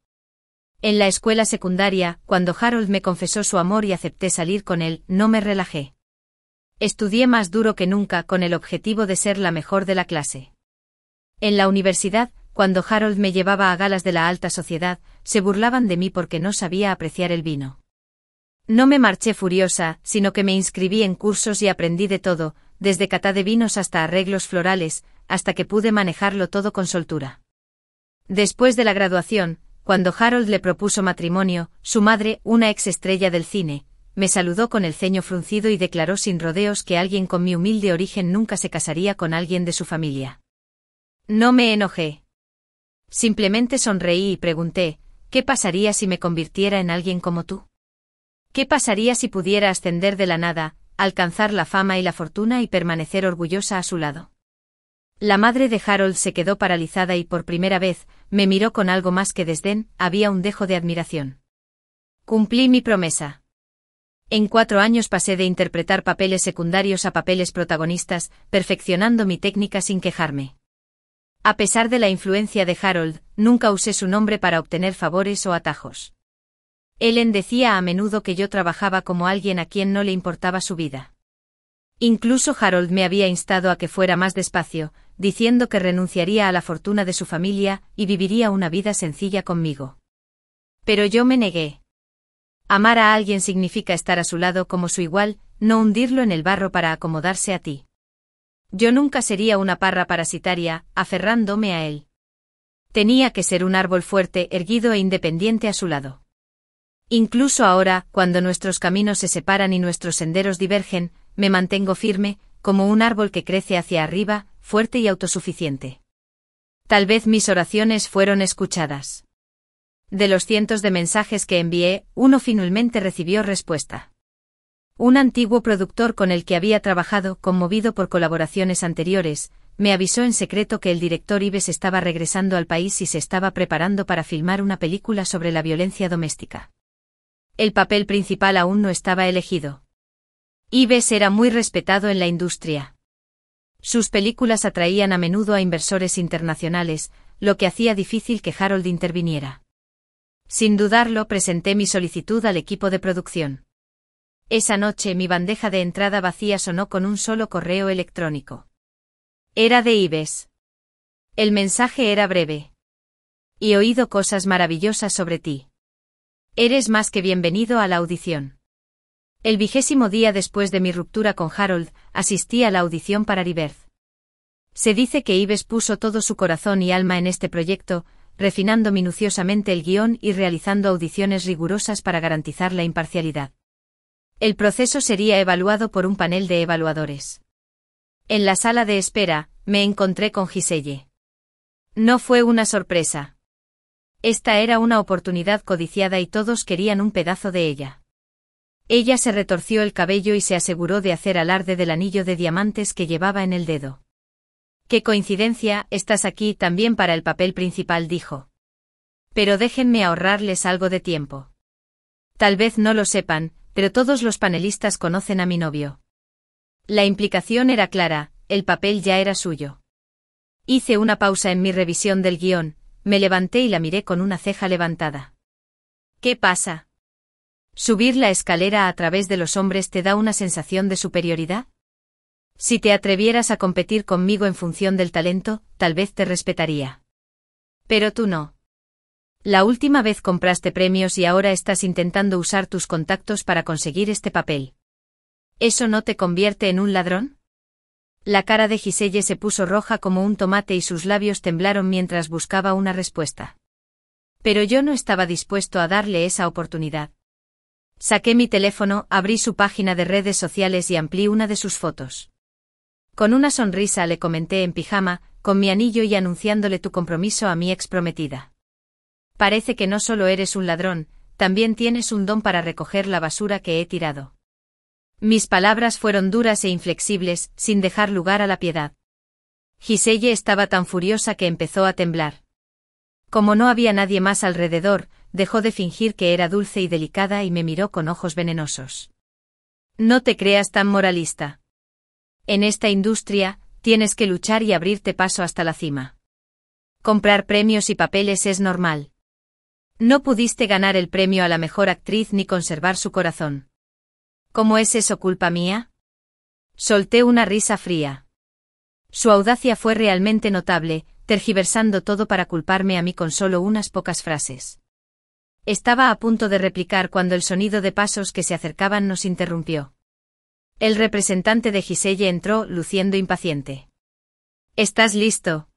En la escuela secundaria, cuando Harold me confesó su amor y acepté salir con él, no me relajé. Estudié más duro que nunca con el objetivo de ser la mejor de la clase. En la universidad, cuando Harold me llevaba a galas de la alta sociedad, se burlaban de mí porque no sabía apreciar el vino. No me marché furiosa, sino que me inscribí en cursos y aprendí de todo, desde cata de vinos hasta arreglos florales, hasta que pude manejarlo todo con soltura. Después de la graduación, cuando Harold le propuso matrimonio, su madre, una ex estrella del cine, me saludó con el ceño fruncido y declaró sin rodeos que alguien con mi humilde origen nunca se casaría con alguien de su familia. No me enojé. Simplemente sonreí y pregunté, ¿qué pasaría si me convirtiera en alguien como tú? ¿Qué pasaría si pudiera ascender de la nada, alcanzar la fama y la fortuna y permanecer orgullosa a su lado? La madre de Harold se quedó paralizada y por primera vez, me miró con algo más que desdén, había un dejo de admiración. Cumplí mi promesa. En 4 años pasé de interpretar papeles secundarios a papeles protagonistas, perfeccionando mi técnica sin quejarme. A pesar de la influencia de Harold, nunca usé su nombre para obtener favores o atajos. Ellen decía a menudo que yo trabajaba como alguien a quien no le importaba su vida. Incluso Harold me había instado a que fuera más despacio, diciendo que renunciaría a la fortuna de su familia y viviría una vida sencilla conmigo. Pero yo me negué. Amar a alguien significa estar a su lado como su igual, no hundirlo en el barro para acomodarse a ti. Yo nunca sería una parra parasitaria, aferrándome a él. Tenía que ser un árbol fuerte, erguido e independiente a su lado. Incluso ahora, cuando nuestros caminos se separan y nuestros senderos divergen, me mantengo firme, como un árbol que crece hacia arriba, fuerte y autosuficiente. Tal vez mis oraciones fueron escuchadas. De los cientos de mensajes que envié, uno finalmente recibió respuesta. Un antiguo productor con el que había trabajado, conmovido por colaboraciones anteriores, me avisó en secreto que el director Ives estaba regresando al país y se estaba preparando para filmar una película sobre la violencia doméstica. El papel principal aún no estaba elegido. Ives era muy respetado en la industria. Sus películas atraían a menudo a inversores internacionales, lo que hacía difícil que Harold interviniera. Sin dudarlo, presenté mi solicitud al equipo de producción. Esa noche mi bandeja de entrada vacía sonó con un solo correo electrónico. Era de Ives. El mensaje era breve. He oído cosas maravillosas sobre ti. Eres más que bienvenido a la audición. El 20º día después de mi ruptura con Harold, asistí a la audición para Rebirth. Se dice que Ives puso todo su corazón y alma en este proyecto, refinando minuciosamente el guión y realizando audiciones rigurosas para garantizar la imparcialidad. El proceso sería evaluado por un panel de evaluadores. En la sala de espera, me encontré con Giselle. No fue una sorpresa. Esta era una oportunidad codiciada y todos querían un pedazo de ella. Ella se retorció el cabello y se aseguró de hacer alarde del anillo de diamantes que llevaba en el dedo. «Qué coincidencia, estás aquí también para el papel principal», dijo. «Pero déjenme ahorrarles algo de tiempo. Tal vez no lo sepan, pero todos los panelistas conocen a mi novio». La implicación era clara, el papel ya era suyo. Hice una pausa en mi revisión del guión, me levanté y la miré con una ceja levantada. ¿Qué pasa? ¿Subir la escalera a través de los hombres te da una sensación de superioridad? Si te atrevieras a competir conmigo en función del talento, tal vez te respetaría. Pero tú no. La última vez compraste premios y ahora estás intentando usar tus contactos para conseguir este papel. ¿Eso no te convierte en un ladrón? La cara de Giselle se puso roja como un tomate y sus labios temblaron mientras buscaba una respuesta. Pero yo no estaba dispuesto a darle esa oportunidad. Saqué mi teléfono, abrí su página de redes sociales y amplié una de sus fotos. Con una sonrisa le comenté en pijama, con mi anillo y anunciándole tu compromiso a mi ex prometida. Parece que no solo eres un ladrón, también tienes un don para recoger la basura que he tirado. Mis palabras fueron duras e inflexibles, sin dejar lugar a la piedad. Giselle estaba tan furiosa que empezó a temblar. Como no había nadie más alrededor, dejó de fingir que era dulce y delicada y me miró con ojos venenosos. No te creas tan moralista. En esta industria, tienes que luchar y abrirte paso hasta la cima. Comprar premios y papeles es normal. No pudiste ganar el premio a la mejor actriz ni conservar su corazón. ¿Cómo es eso culpa mía? Solté una risa fría. Su audacia fue realmente notable, tergiversando todo para culparme a mí con solo unas pocas frases. Estaba a punto de replicar cuando el sonido de pasos que se acercaban nos interrumpió. El representante de Giselle entró, luciendo impaciente. ¿Estás listo?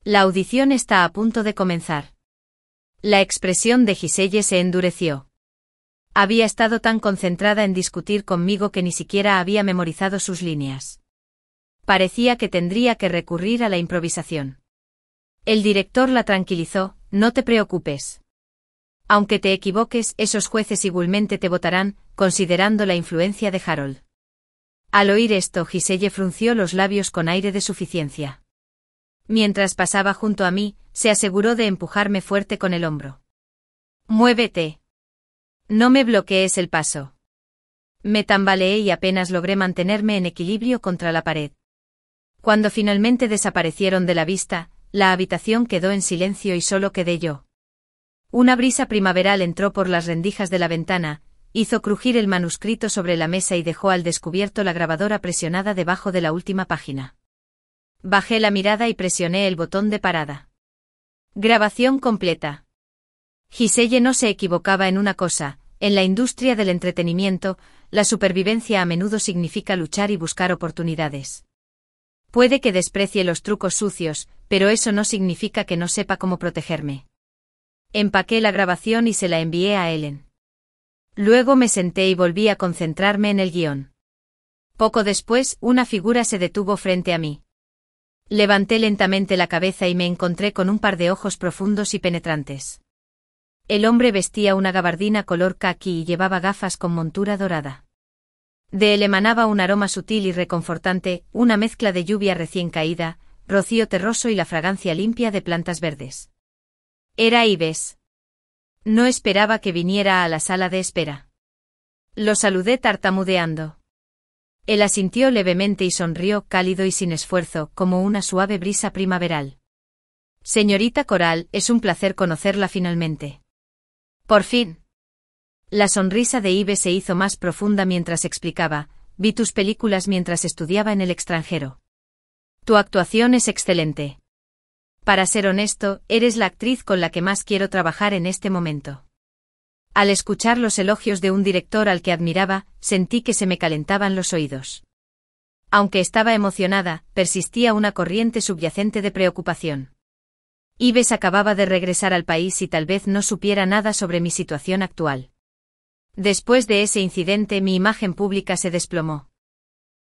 La audición está a punto de comenzar. La expresión de Giselle se endureció. Había estado tan concentrada en discutir conmigo que ni siquiera había memorizado sus líneas. Parecía que tendría que recurrir a la improvisación. El director la tranquilizó, no te preocupes. Aunque te equivoques, esos jueces igualmente te votarán, considerando la influencia de Harold. Al oír esto, Giselle frunció los labios con aire de suficiencia. Mientras pasaba junto a mí, se aseguró de empujarme fuerte con el hombro. Muévete. No me bloquees el paso. Me tambaleé y apenas logré mantenerme en equilibrio contra la pared. Cuando finalmente desaparecieron de la vista, la habitación quedó en silencio y solo quedé yo. Una brisa primaveral entró por las rendijas de la ventana, hizo crujir el manuscrito sobre la mesa y dejó al descubierto la grabadora presionada debajo de la última página. Bajé la mirada y presioné el botón de parada. Grabación completa. Giselle no se equivocaba en una cosa, en la industria del entretenimiento, la supervivencia a menudo significa luchar y buscar oportunidades. Puede que desprecie los trucos sucios, pero eso no significa que no sepa cómo protegerme. Empaqué la grabación y se la envié a Ellen. Luego me senté y volví a concentrarme en el guión. Poco después, una figura se detuvo frente a mí. Levanté lentamente la cabeza y me encontré con un par de ojos profundos y penetrantes. El hombre vestía una gabardina color caqui y llevaba gafas con montura dorada. De él emanaba un aroma sutil y reconfortante, una mezcla de lluvia recién caída, rocío terroso y la fragancia limpia de plantas verdes. Era Yves. No esperaba que viniera a la sala de espera. Lo saludé tartamudeando. Él asintió levemente y sonrió cálido y sin esfuerzo, como una suave brisa primaveral. Señorita Coral, es un placer conocerla finalmente. Por fin. La sonrisa de Yves se hizo más profunda mientras explicaba, vi tus películas mientras estudiaba en el extranjero. Tu actuación es excelente. Para ser honesto, eres la actriz con la que más quiero trabajar en este momento. Al escuchar los elogios de un director al que admiraba, sentí que se me calentaban los oídos. Aunque estaba emocionada, persistía una corriente subyacente de preocupación. Yves acababa de regresar al país y tal vez no supiera nada sobre mi situación actual. Después de ese incidente mi imagen pública se desplomó.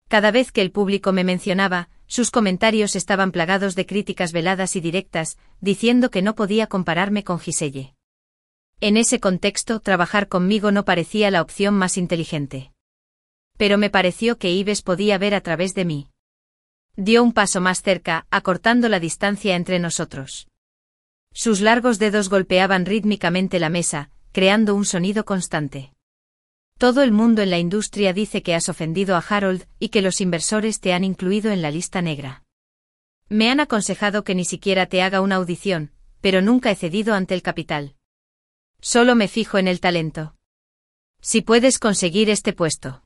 Cada vez que el público me mencionaba, sus comentarios estaban plagados de críticas veladas y directas, diciendo que no podía compararme con Giselle. En ese contexto, trabajar conmigo no parecía la opción más inteligente. Pero me pareció que Yves podía ver a través de mí. Dio un paso más cerca, acortando la distancia entre nosotros. Sus largos dedos golpeaban rítmicamente la mesa, creando un sonido constante. Todo el mundo en la industria dice que has ofendido a Harold y que los inversores te han incluido en la lista negra. Me han aconsejado que ni siquiera te haga una audición, pero nunca he cedido ante el capital. Solo me fijo en el talento. Si puedes conseguir este puesto.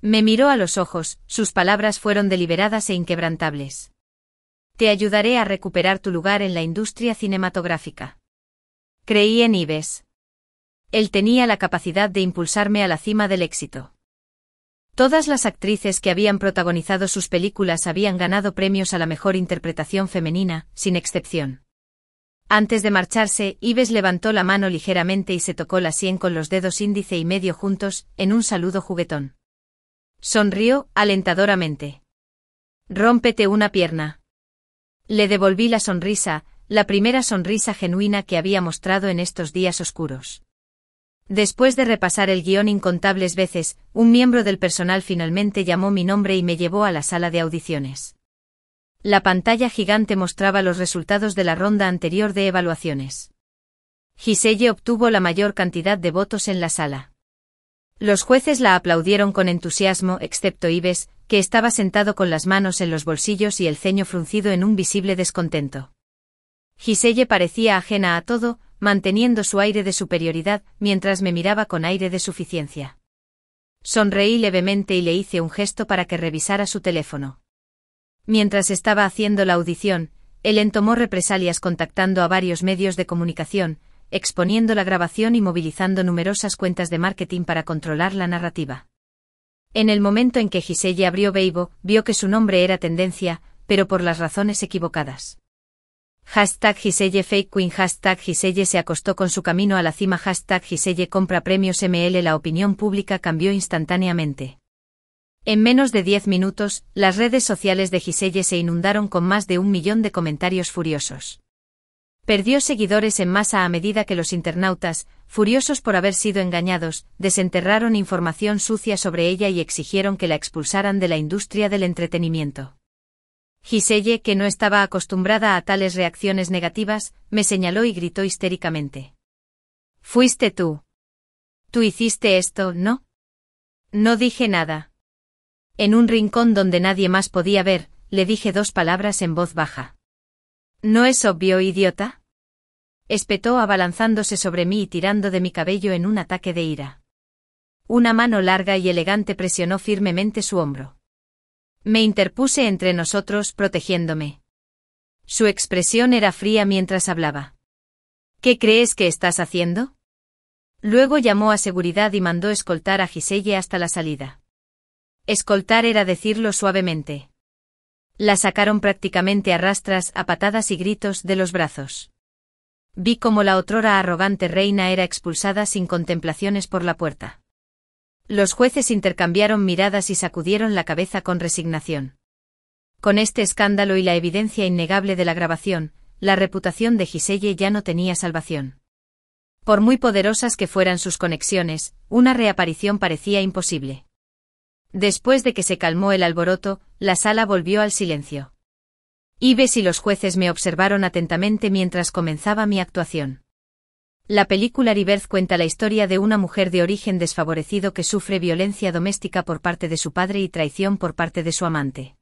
Me miró a los ojos, sus palabras fueron deliberadas e inquebrantables. Te ayudaré a recuperar tu lugar en la industria cinematográfica. Creí en Ives. Él tenía la capacidad de impulsarme a la cima del éxito. Todas las actrices que habían protagonizado sus películas habían ganado premios a la mejor interpretación femenina, sin excepción. Antes de marcharse, Ives levantó la mano ligeramente y se tocó la sien con los dedos índice y medio juntos, en un saludo juguetón. Sonrió, alentadoramente. Rómpete una pierna. Le devolví la sonrisa, la primera sonrisa genuina que había mostrado en estos días oscuros. Después de repasar el guión incontables veces, un miembro del personal finalmente llamó mi nombre y me llevó a la sala de audiciones. La pantalla gigante mostraba los resultados de la ronda anterior de evaluaciones. Giselle obtuvo la mayor cantidad de votos en la sala. Los jueces la aplaudieron con entusiasmo, excepto Ives, que estaba sentado con las manos en los bolsillos y el ceño fruncido en un visible descontento. Giselle parecía ajena a todo, manteniendo su aire de superioridad, mientras me miraba con aire de suficiencia. Sonreí levemente y le hice un gesto para que revisara su teléfono. Mientras estaba haciendo la audición, Ellen tomó represalias contactando a varios medios de comunicación, exponiendo la grabación y movilizando numerosas cuentas de marketing para controlar la narrativa. En el momento en que Giselle abrió Weibo, vio que su nombre era tendencia, pero por las razones equivocadas. #Giselle Fake Queen, #Giselle se acostó con su camino a la cima, #Giselle compra premios ML. La opinión pública cambió instantáneamente. En menos de 10 minutos, las redes sociales de Giselle se inundaron con más de 1 millón de comentarios furiosos. Perdió seguidores en masa a medida que los internautas, furiosos por haber sido engañados, desenterraron información sucia sobre ella y exigieron que la expulsaran de la industria del entretenimiento. Giselle, que no estaba acostumbrada a tales reacciones negativas, me señaló y gritó histéricamente. «Fuiste tú. Tú hiciste esto, ¿no?» No dije nada. En un rincón donde nadie más podía ver, le dije 2 palabras en voz baja. ¿No es obvio, idiota?», espetó abalanzándose sobre mí y tirando de mi cabello en un ataque de ira. Una mano larga y elegante presionó firmemente su hombro. Me interpuse entre nosotros, protegiéndome. Su expresión era fría mientras hablaba. «¿Qué crees que estás haciendo?». Luego llamó a seguridad y mandó escoltar a Giselle hasta la salida. Escoltar era decirlo suavemente. La sacaron prácticamente a rastras, a patadas y gritos, de los brazos. Vi cómo la otrora arrogante reina era expulsada sin contemplaciones por la puerta. Los jueces intercambiaron miradas y sacudieron la cabeza con resignación. Con este escándalo y la evidencia innegable de la grabación, la reputación de Giselle ya no tenía salvación. Por muy poderosas que fueran sus conexiones, una reaparición parecía imposible. Después de que se calmó el alboroto, la sala volvió al silencio. Ives y los jueces me observaron atentamente mientras comenzaba mi actuación. La película Rebirth cuenta la historia de una mujer de origen desfavorecido que sufre violencia doméstica por parte de su padre y traición por parte de su amante.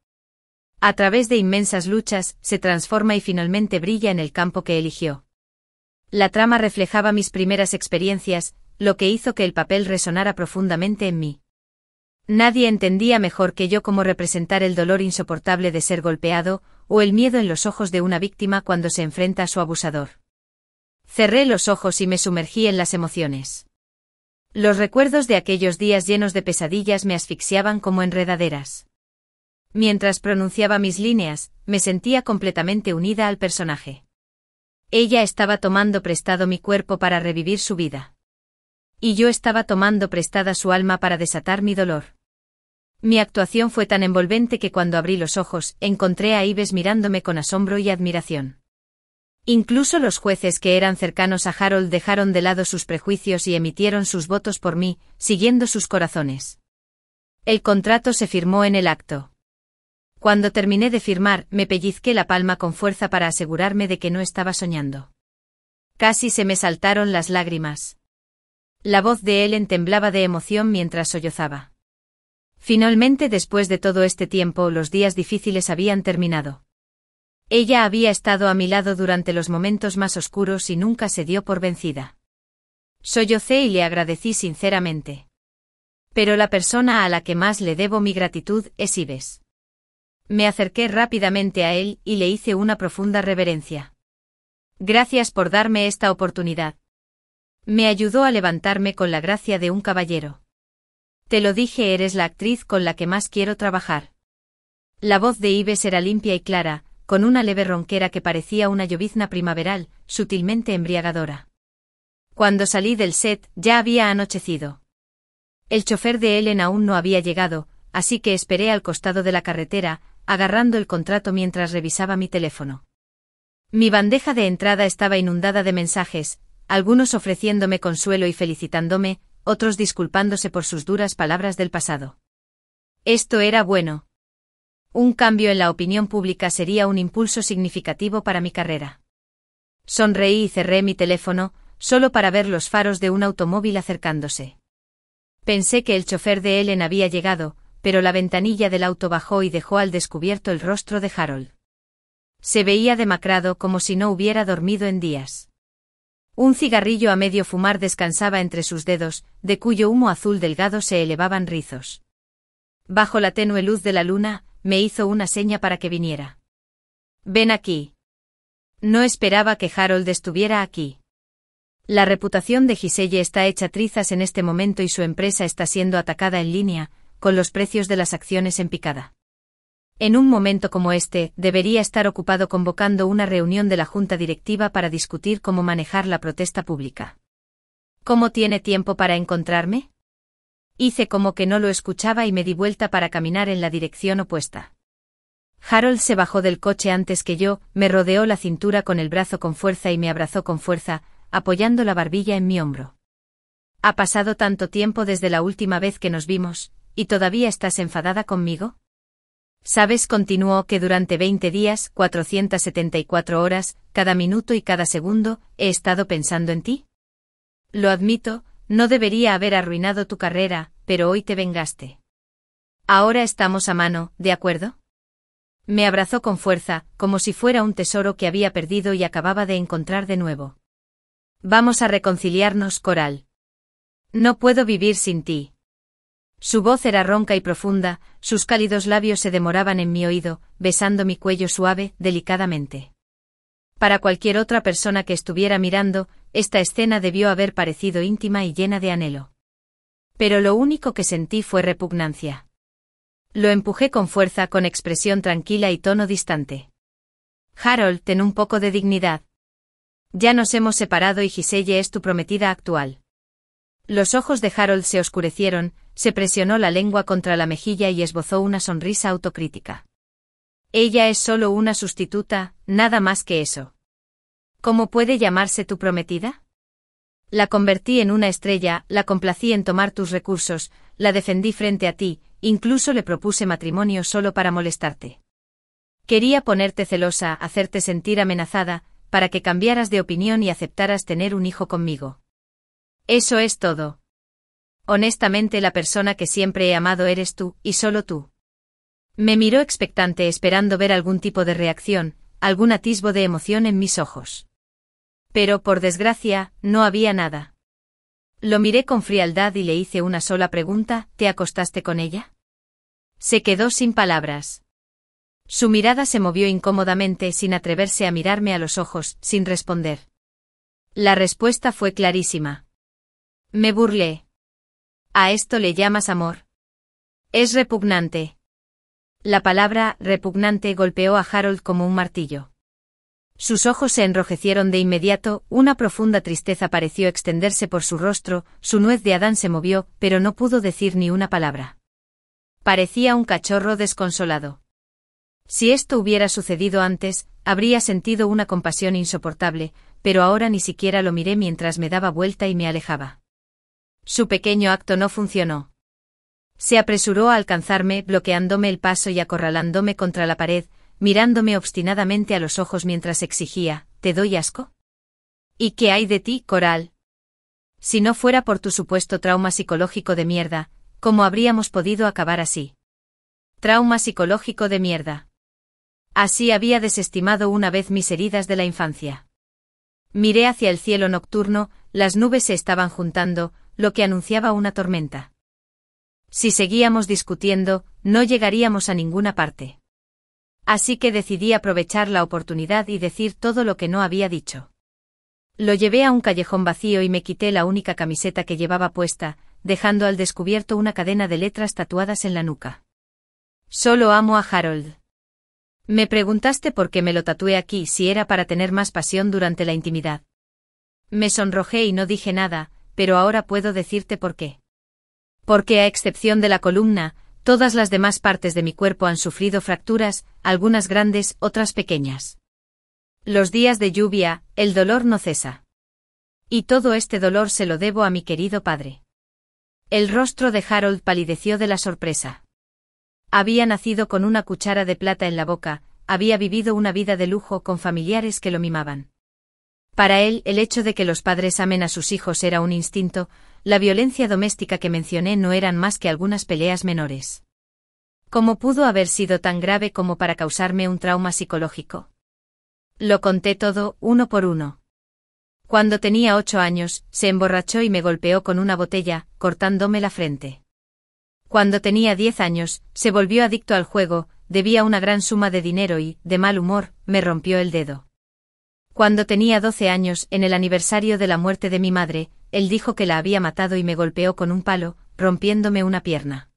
A través de inmensas luchas, se transforma y finalmente brilla en el campo que eligió. La trama reflejaba mis primeras experiencias, lo que hizo que el papel resonara profundamente en mí. Nadie entendía mejor que yo cómo representar el dolor insoportable de ser golpeado, o el miedo en los ojos de una víctima cuando se enfrenta a su abusador. Cerré los ojos y me sumergí en las emociones. Los recuerdos de aquellos días llenos de pesadillas me asfixiaban como enredaderas. Mientras pronunciaba mis líneas, me sentía completamente unida al personaje. Ella estaba tomando prestado mi cuerpo para revivir su vida. Y yo estaba tomando prestada su alma para desatar mi dolor. Mi actuación fue tan envolvente que cuando abrí los ojos, encontré a Ives mirándome con asombro y admiración. Incluso los jueces que eran cercanos a Harold dejaron de lado sus prejuicios y emitieron sus votos por mí, siguiendo sus corazones. El contrato se firmó en el acto. Cuando terminé de firmar, me pellizqué la palma con fuerza para asegurarme de que no estaba soñando. Casi se me saltaron las lágrimas. La voz de Ellen temblaba de emoción mientras sollozaba. Finalmente, después de todo este tiempo, los días difíciles habían terminado. Ella había estado a mi lado durante los momentos más oscuros y nunca se dio por vencida. Sollocé y le agradecí sinceramente. Pero la persona a la que más le debo mi gratitud es Ives. Me acerqué rápidamente a él y le hice una profunda reverencia. Gracias por darme esta oportunidad. Me ayudó a levantarme con la gracia de un caballero. Te lo dije, eres la actriz con la que más quiero trabajar. La voz de Ives era limpia y clara, con una leve ronquera que parecía una llovizna primaveral, sutilmente embriagadora. Cuando salí del set, ya había anochecido. El chofer de Ellen aún no había llegado, así que esperé al costado de la carretera, agarrando el contrato mientras revisaba mi teléfono. Mi bandeja de entrada estaba inundada de mensajes, algunos ofreciéndome consuelo y felicitándome, otros disculpándose por sus duras palabras del pasado. Esto era bueno. Un cambio en la opinión pública sería un impulso significativo para mi carrera. Sonreí y cerré mi teléfono, solo para ver los faros de un automóvil acercándose. Pensé que el chofer de Ellen había llegado, pero la ventanilla del auto bajó y dejó al descubierto el rostro de Harold. Se veía demacrado como si no hubiera dormido en días. Un cigarrillo a medio fumar descansaba entre sus dedos, de cuyo humo azul delgado se elevaban rizos. Bajo la tenue luz de la luna, me hizo una seña para que viniera. Ven aquí. No esperaba que Harold estuviera aquí. La reputación de Giselle está hecha trizas en este momento y su empresa está siendo atacada en línea, con los precios de las acciones en picada. En un momento como este, debería estar ocupado convocando una reunión de la junta directiva para discutir cómo manejar la protesta pública. ¿Cómo tiene tiempo para encontrarme? Hice como que no lo escuchaba y me di vuelta para caminar en la dirección opuesta. Harold se bajó del coche antes que yo, me rodeó la cintura con el brazo con fuerza y me abrazó con fuerza, apoyando la barbilla en mi hombro. ¿Ha pasado tanto tiempo desde la última vez que nos vimos, y todavía estás enfadada conmigo? ¿Sabes? Continuó, que durante 20 días, 474 horas, cada minuto y cada segundo, he estado pensando en ti? Lo admito, no debería haber arruinado tu carrera, pero hoy te vengaste. Ahora estamos a mano, ¿de acuerdo? Me abrazó con fuerza, como si fuera un tesoro que había perdido y acababa de encontrar de nuevo. Vamos a reconciliarnos, Coral. No puedo vivir sin ti. Su voz era ronca y profunda, sus cálidos labios se demoraban en mi oído, besando mi cuello suave, delicadamente. Para cualquier otra persona que estuviera mirando, esta escena debió haber parecido íntima y llena de anhelo. Pero lo único que sentí fue repugnancia. Lo empujé con fuerza, con expresión tranquila y tono distante. Harold, ten un poco de dignidad. Ya nos hemos separado y Giselle es tu prometida actual. Los ojos de Harold se oscurecieron, se presionó la lengua contra la mejilla y esbozó una sonrisa autocrítica. Ella es solo una sustituta, nada más que eso. ¿Cómo puede llamarse tu prometida? La convertí en una estrella, la complací en tomar tus recursos, la defendí frente a ti, incluso le propuse matrimonio solo para molestarte. Quería ponerte celosa, hacerte sentir amenazada, para que cambiaras de opinión y aceptaras tener un hijo conmigo. Eso es todo. Honestamente, la persona que siempre he amado eres tú, y solo tú. Me miró expectante, esperando ver algún tipo de reacción, algún atisbo de emoción en mis ojos. Pero, por desgracia, no había nada. Lo miré con frialdad y le hice una sola pregunta: ¿te acostaste con ella? Se quedó sin palabras. Su mirada se movió incómodamente, sin atreverse a mirarme a los ojos, sin responder. La respuesta fue clarísima. Me burlé. ¿A esto le llamas amor? Es repugnante. La palabra repugnante golpeó a Harold como un martillo. Sus ojos se enrojecieron de inmediato, una profunda tristeza pareció extenderse por su rostro, su nuez de Adán se movió, pero no pudo decir ni una palabra. Parecía un cachorro desconsolado. Si esto hubiera sucedido antes, habría sentido una compasión insoportable, pero ahora ni siquiera lo miré mientras me daba vuelta y me alejaba. Su pequeño acto no funcionó. Se apresuró a alcanzarme, bloqueándome el paso y acorralándome contra la pared, mirándome obstinadamente a los ojos mientras exigía: ¿te doy asco? ¿Y qué hay de ti, Coral? Si no fuera por tu supuesto trauma psicológico de mierda, ¿cómo habríamos podido acabar así? Trauma psicológico de mierda. Así había desestimado una vez mis heridas de la infancia. Miré hacia el cielo nocturno, las nubes se estaban juntando, lo que anunciaba una tormenta. Si seguíamos discutiendo, no llegaríamos a ninguna parte. Así que decidí aprovechar la oportunidad y decir todo lo que no había dicho. Lo llevé a un callejón vacío y me quité la única camiseta que llevaba puesta, dejando al descubierto una cadena de letras tatuadas en la nuca. Solo amo a Harold. Me preguntaste por qué me lo tatué aquí si era para tener más pasión durante la intimidad. Me sonrojé y no dije nada, pero ahora puedo decirte por qué. Porque a excepción de la columna, todas las demás partes de mi cuerpo han sufrido fracturas, algunas grandes, otras pequeñas. Los días de lluvia, el dolor no cesa. Y todo este dolor se lo debo a mi querido padre. El rostro de Harold palideció de la sorpresa. Había nacido con una cuchara de plata en la boca, había vivido una vida de lujo con familiares que lo mimaban. Para él, el hecho de que los padres amen a sus hijos era un instinto, la violencia doméstica que mencioné no eran más que algunas peleas menores. ¿Cómo pudo haber sido tan grave como para causarme un trauma psicológico? Lo conté todo, uno por uno. Cuando tenía 8 años, se emborrachó y me golpeó con una botella, cortándome la frente. Cuando tenía 10 años, se volvió adicto al juego, debía una gran suma de dinero y, de mal humor, me rompió el dedo. Cuando tenía 12 años, en el aniversario de la muerte de mi madre, él dijo que la había matado y me golpeó con un palo, rompiéndome una pierna.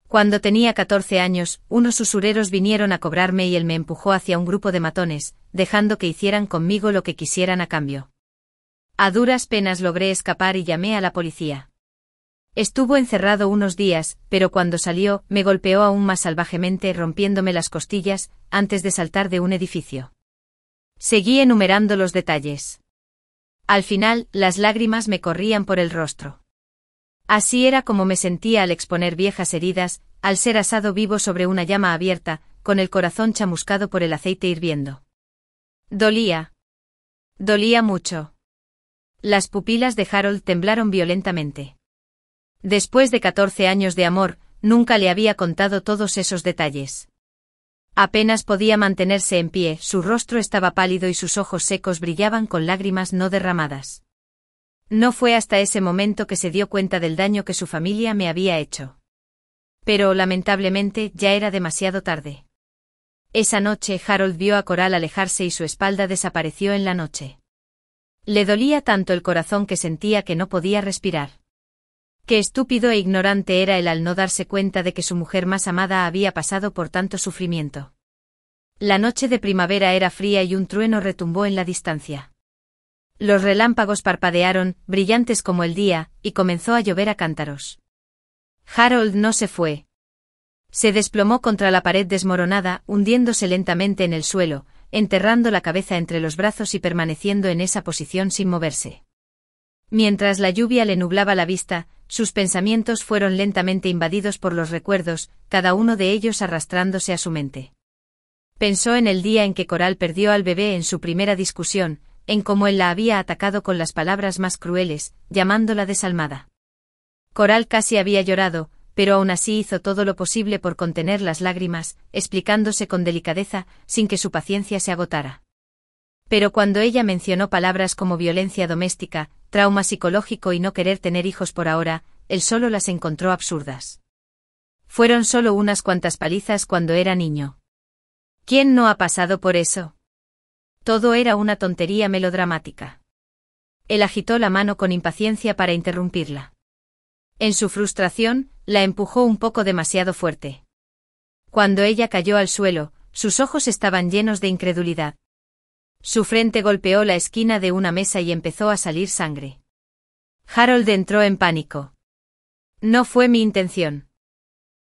Cuando tenía 14 años, unos usureros vinieron a cobrarme y él me empujó hacia un grupo de matones, dejando que hicieran conmigo lo que quisieran a cambio. A duras penas logré escapar y llamé a la policía. Estuvo encerrado unos días, pero cuando salió, me golpeó aún más salvajemente rompiéndome las costillas, antes de saltar de un edificio. Seguí enumerando los detalles. Al final, las lágrimas me corrían por el rostro. Así era como me sentía al exponer viejas heridas, al ser asado vivo sobre una llama abierta, con el corazón chamuscado por el aceite hirviendo. Dolía. Dolía mucho. Las pupilas de Harold temblaron violentamente. Después de 14 años de amor, nunca le había contado todos esos detalles. Apenas podía mantenerse en pie, su rostro estaba pálido y sus ojos secos brillaban con lágrimas no derramadas. No fue hasta ese momento que se dio cuenta del daño que su familia me había hecho. Pero, lamentablemente, ya era demasiado tarde. Esa noche Harold vio a Coral alejarse y su espalda desapareció en la noche. Le dolía tanto el corazón que sentía que no podía respirar. Qué estúpido e ignorante era él al no darse cuenta de que su mujer más amada había pasado por tanto sufrimiento. La noche de primavera era fría y un trueno retumbó en la distancia. Los relámpagos parpadearon, brillantes como el día, y comenzó a llover a cántaros. Harold no se fue. Se desplomó contra la pared desmoronada, hundiéndose lentamente en el suelo, enterrando la cabeza entre los brazos y permaneciendo en esa posición sin moverse. Mientras la lluvia le nublaba la vista, sus pensamientos fueron lentamente invadidos por los recuerdos, cada uno de ellos arrastrándose a su mente. Pensó en el día en que Coral perdió al bebé en su primera discusión, en cómo él la había atacado con las palabras más crueles, llamándola desalmada. Coral casi había llorado, pero aún así hizo todo lo posible por contener las lágrimas, explicándose con delicadeza, sin que su paciencia se agotara. Pero cuando ella mencionó palabras como violencia doméstica, trauma psicológico y no querer tener hijos por ahora, él solo las encontró absurdas. Fueron solo unas cuantas palizas cuando era niño. ¿Quién no ha pasado por eso? Todo era una tontería melodramática. Él agitó la mano con impaciencia para interrumpirla. En su frustración, la empujó un poco demasiado fuerte. Cuando ella cayó al suelo, sus ojos estaban llenos de incredulidad. Su frente golpeó la esquina de una mesa y empezó a salir sangre. Harold entró en pánico. No fue mi intención.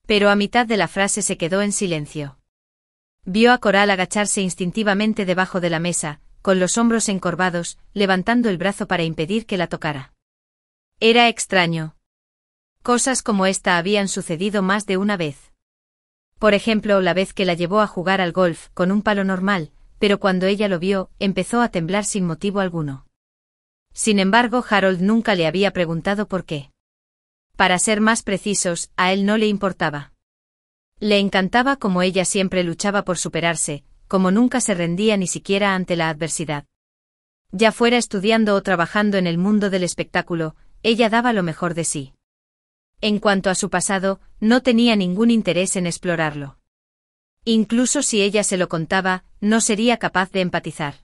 Pero a mitad de la frase se quedó en silencio. Vio a Coral agacharse instintivamente debajo de la mesa, con los hombros encorvados, levantando el brazo para impedir que la tocara. Era extraño. Cosas como esta habían sucedido más de una vez. Por ejemplo, la vez que la llevó a jugar al golf con un palo normal, pero cuando ella lo vio, empezó a temblar sin motivo alguno. Sin embargo, Harold nunca le había preguntado por qué. Para ser más precisos, a él no le importaba. Le encantaba cómo ella siempre luchaba por superarse, como nunca se rendía ni siquiera ante la adversidad. Ya fuera estudiando o trabajando en el mundo del espectáculo, ella daba lo mejor de sí. En cuanto a su pasado, no tenía ningún interés en explorarlo. Incluso si ella se lo contaba, no sería capaz de empatizar.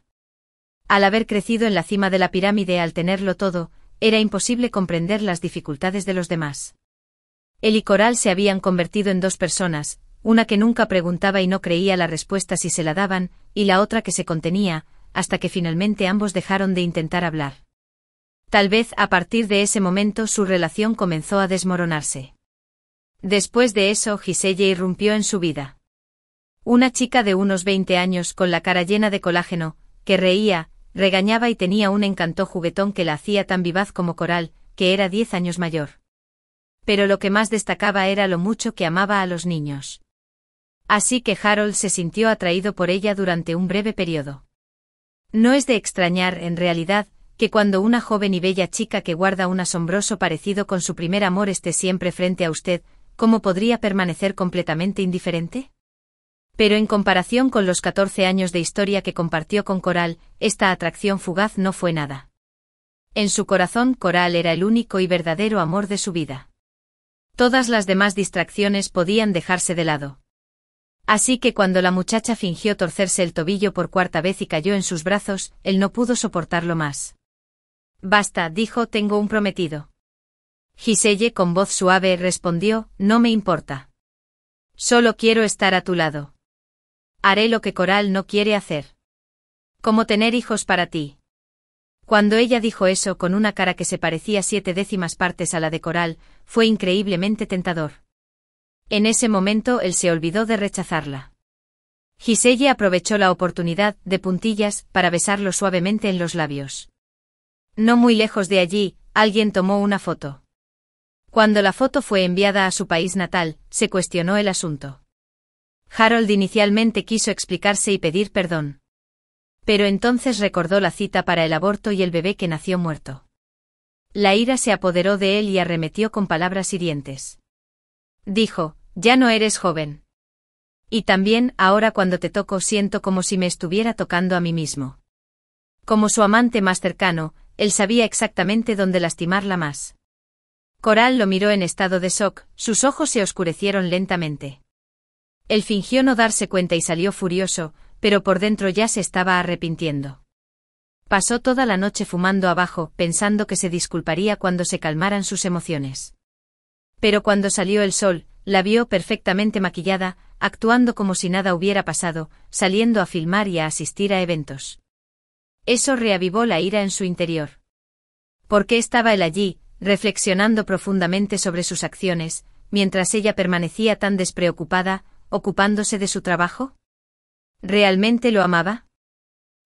Al haber crecido en la cima de la pirámide, al tenerlo todo, era imposible comprender las dificultades de los demás. Él y Coral se habían convertido en dos personas, una que nunca preguntaba y no creía la respuesta si se la daban, y la otra que se contenía, hasta que finalmente ambos dejaron de intentar hablar. Tal vez a partir de ese momento su relación comenzó a desmoronarse. Después de eso, Giselle irrumpió en su vida. Una chica de unos 20 años con la cara llena de colágeno, que reía, regañaba y tenía un encanto juguetón que la hacía tan vivaz como Coral, que era 10 años mayor. Pero lo que más destacaba era lo mucho que amaba a los niños. Así que Harold se sintió atraído por ella durante un breve periodo. No es de extrañar, en realidad, que cuando una joven y bella chica que guarda un asombroso parecido con su primer amor esté siempre frente a usted, ¿cómo podría permanecer completamente indiferente? Pero en comparación con los 14 años de historia que compartió con Coral, esta atracción fugaz no fue nada. En su corazón, Coral era el único y verdadero amor de su vida. Todas las demás distracciones podían dejarse de lado. Así que cuando la muchacha fingió torcerse el tobillo por cuarta vez y cayó en sus brazos, él no pudo soportarlo más. Basta, dijo, tengo un prometido. Giselle con voz suave respondió, no me importa. Solo quiero estar a tu lado. Haré lo que Coral no quiere hacer. Como tener hijos para ti. Cuando ella dijo eso con una cara que se parecía 7/10 partes a la de Coral, fue increíblemente tentador. En ese momento él se olvidó de rechazarla. Giselle aprovechó la oportunidad, de puntillas, para besarlo suavemente en los labios. No muy lejos de allí, alguien tomó una foto. Cuando la foto fue enviada a su país natal, se cuestionó el asunto. Harold inicialmente quiso explicarse y pedir perdón. Pero entonces recordó la cita para el aborto y el bebé que nació muerto. La ira se apoderó de él y arremetió con palabras hirientes. Dijo, ya no eres joven. Y también, ahora cuando te toco siento como si me estuviera tocando a mí mismo. Como su amante más cercano, él sabía exactamente dónde lastimarla más. Coral lo miró en estado de shock, sus ojos se oscurecieron lentamente. Él fingió no darse cuenta y salió furioso, pero por dentro ya se estaba arrepintiendo. Pasó toda la noche fumando abajo, pensando que se disculparía cuando se calmaran sus emociones. Pero cuando salió el sol, la vio perfectamente maquillada, actuando como si nada hubiera pasado, saliendo a filmar y a asistir a eventos. Eso reavivó la ira en su interior. ¿Por qué estaba él allí, reflexionando profundamente sobre sus acciones, mientras ella permanecía tan despreocupada, ocupándose de su trabajo? ¿Realmente lo amaba?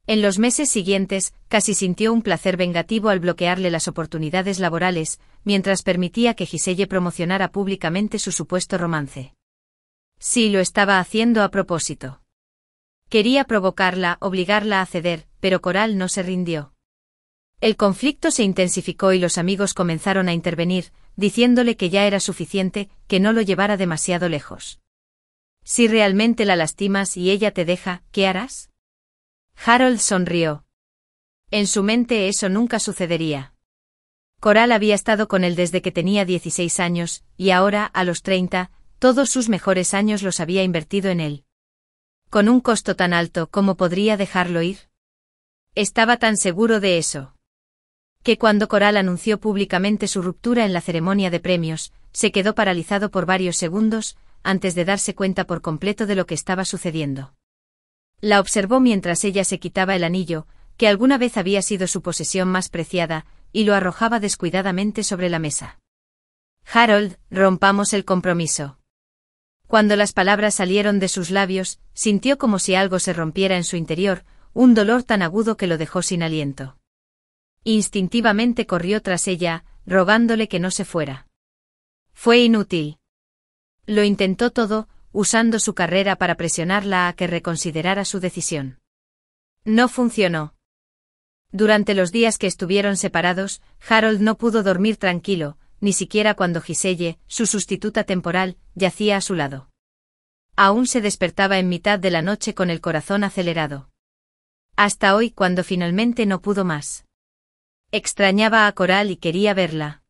En los meses siguientes, casi sintió un placer vengativo al bloquearle las oportunidades laborales, mientras permitía que Giselle promocionara públicamente su supuesto romance. Sí, lo estaba haciendo a propósito. Quería provocarla, obligarla a ceder, pero Coral no se rindió. El conflicto se intensificó y los amigos comenzaron a intervenir, diciéndole que ya era suficiente, que no lo llevara demasiado lejos. Si realmente la lastimas y ella te deja, ¿qué harás? Harold sonrió. En su mente eso nunca sucedería. Coral había estado con él desde que tenía 16 años, y ahora, a los 30, todos sus mejores años los había invertido en él. Con un costo tan alto, ¿cómo podría dejarlo ir? Estaba tan seguro de eso. Que cuando Coral anunció públicamente su ruptura en la ceremonia de premios, se quedó paralizado por varios segundos, antes de darse cuenta por completo de lo que estaba sucediendo. La observó mientras ella se quitaba el anillo, que alguna vez había sido su posesión más preciada, y lo arrojaba descuidadamente sobre la mesa. Harold, rompamos el compromiso. Cuando las palabras salieron de sus labios, sintió como si algo se rompiera en su interior, un dolor tan agudo que lo dejó sin aliento. Instintivamente corrió tras ella, rogándole que no se fuera. Fue inútil. Lo intentó todo, usando su carrera para presionarla a que reconsiderara su decisión. No funcionó. Durante los días que estuvieron separados, Harold no pudo dormir tranquilo, ni siquiera cuando Giselle, su sustituta temporal, yacía a su lado. Aún se despertaba en mitad de la noche con el corazón acelerado. Hasta hoy, cuando finalmente no pudo más. Extrañaba a Coral y quería verla.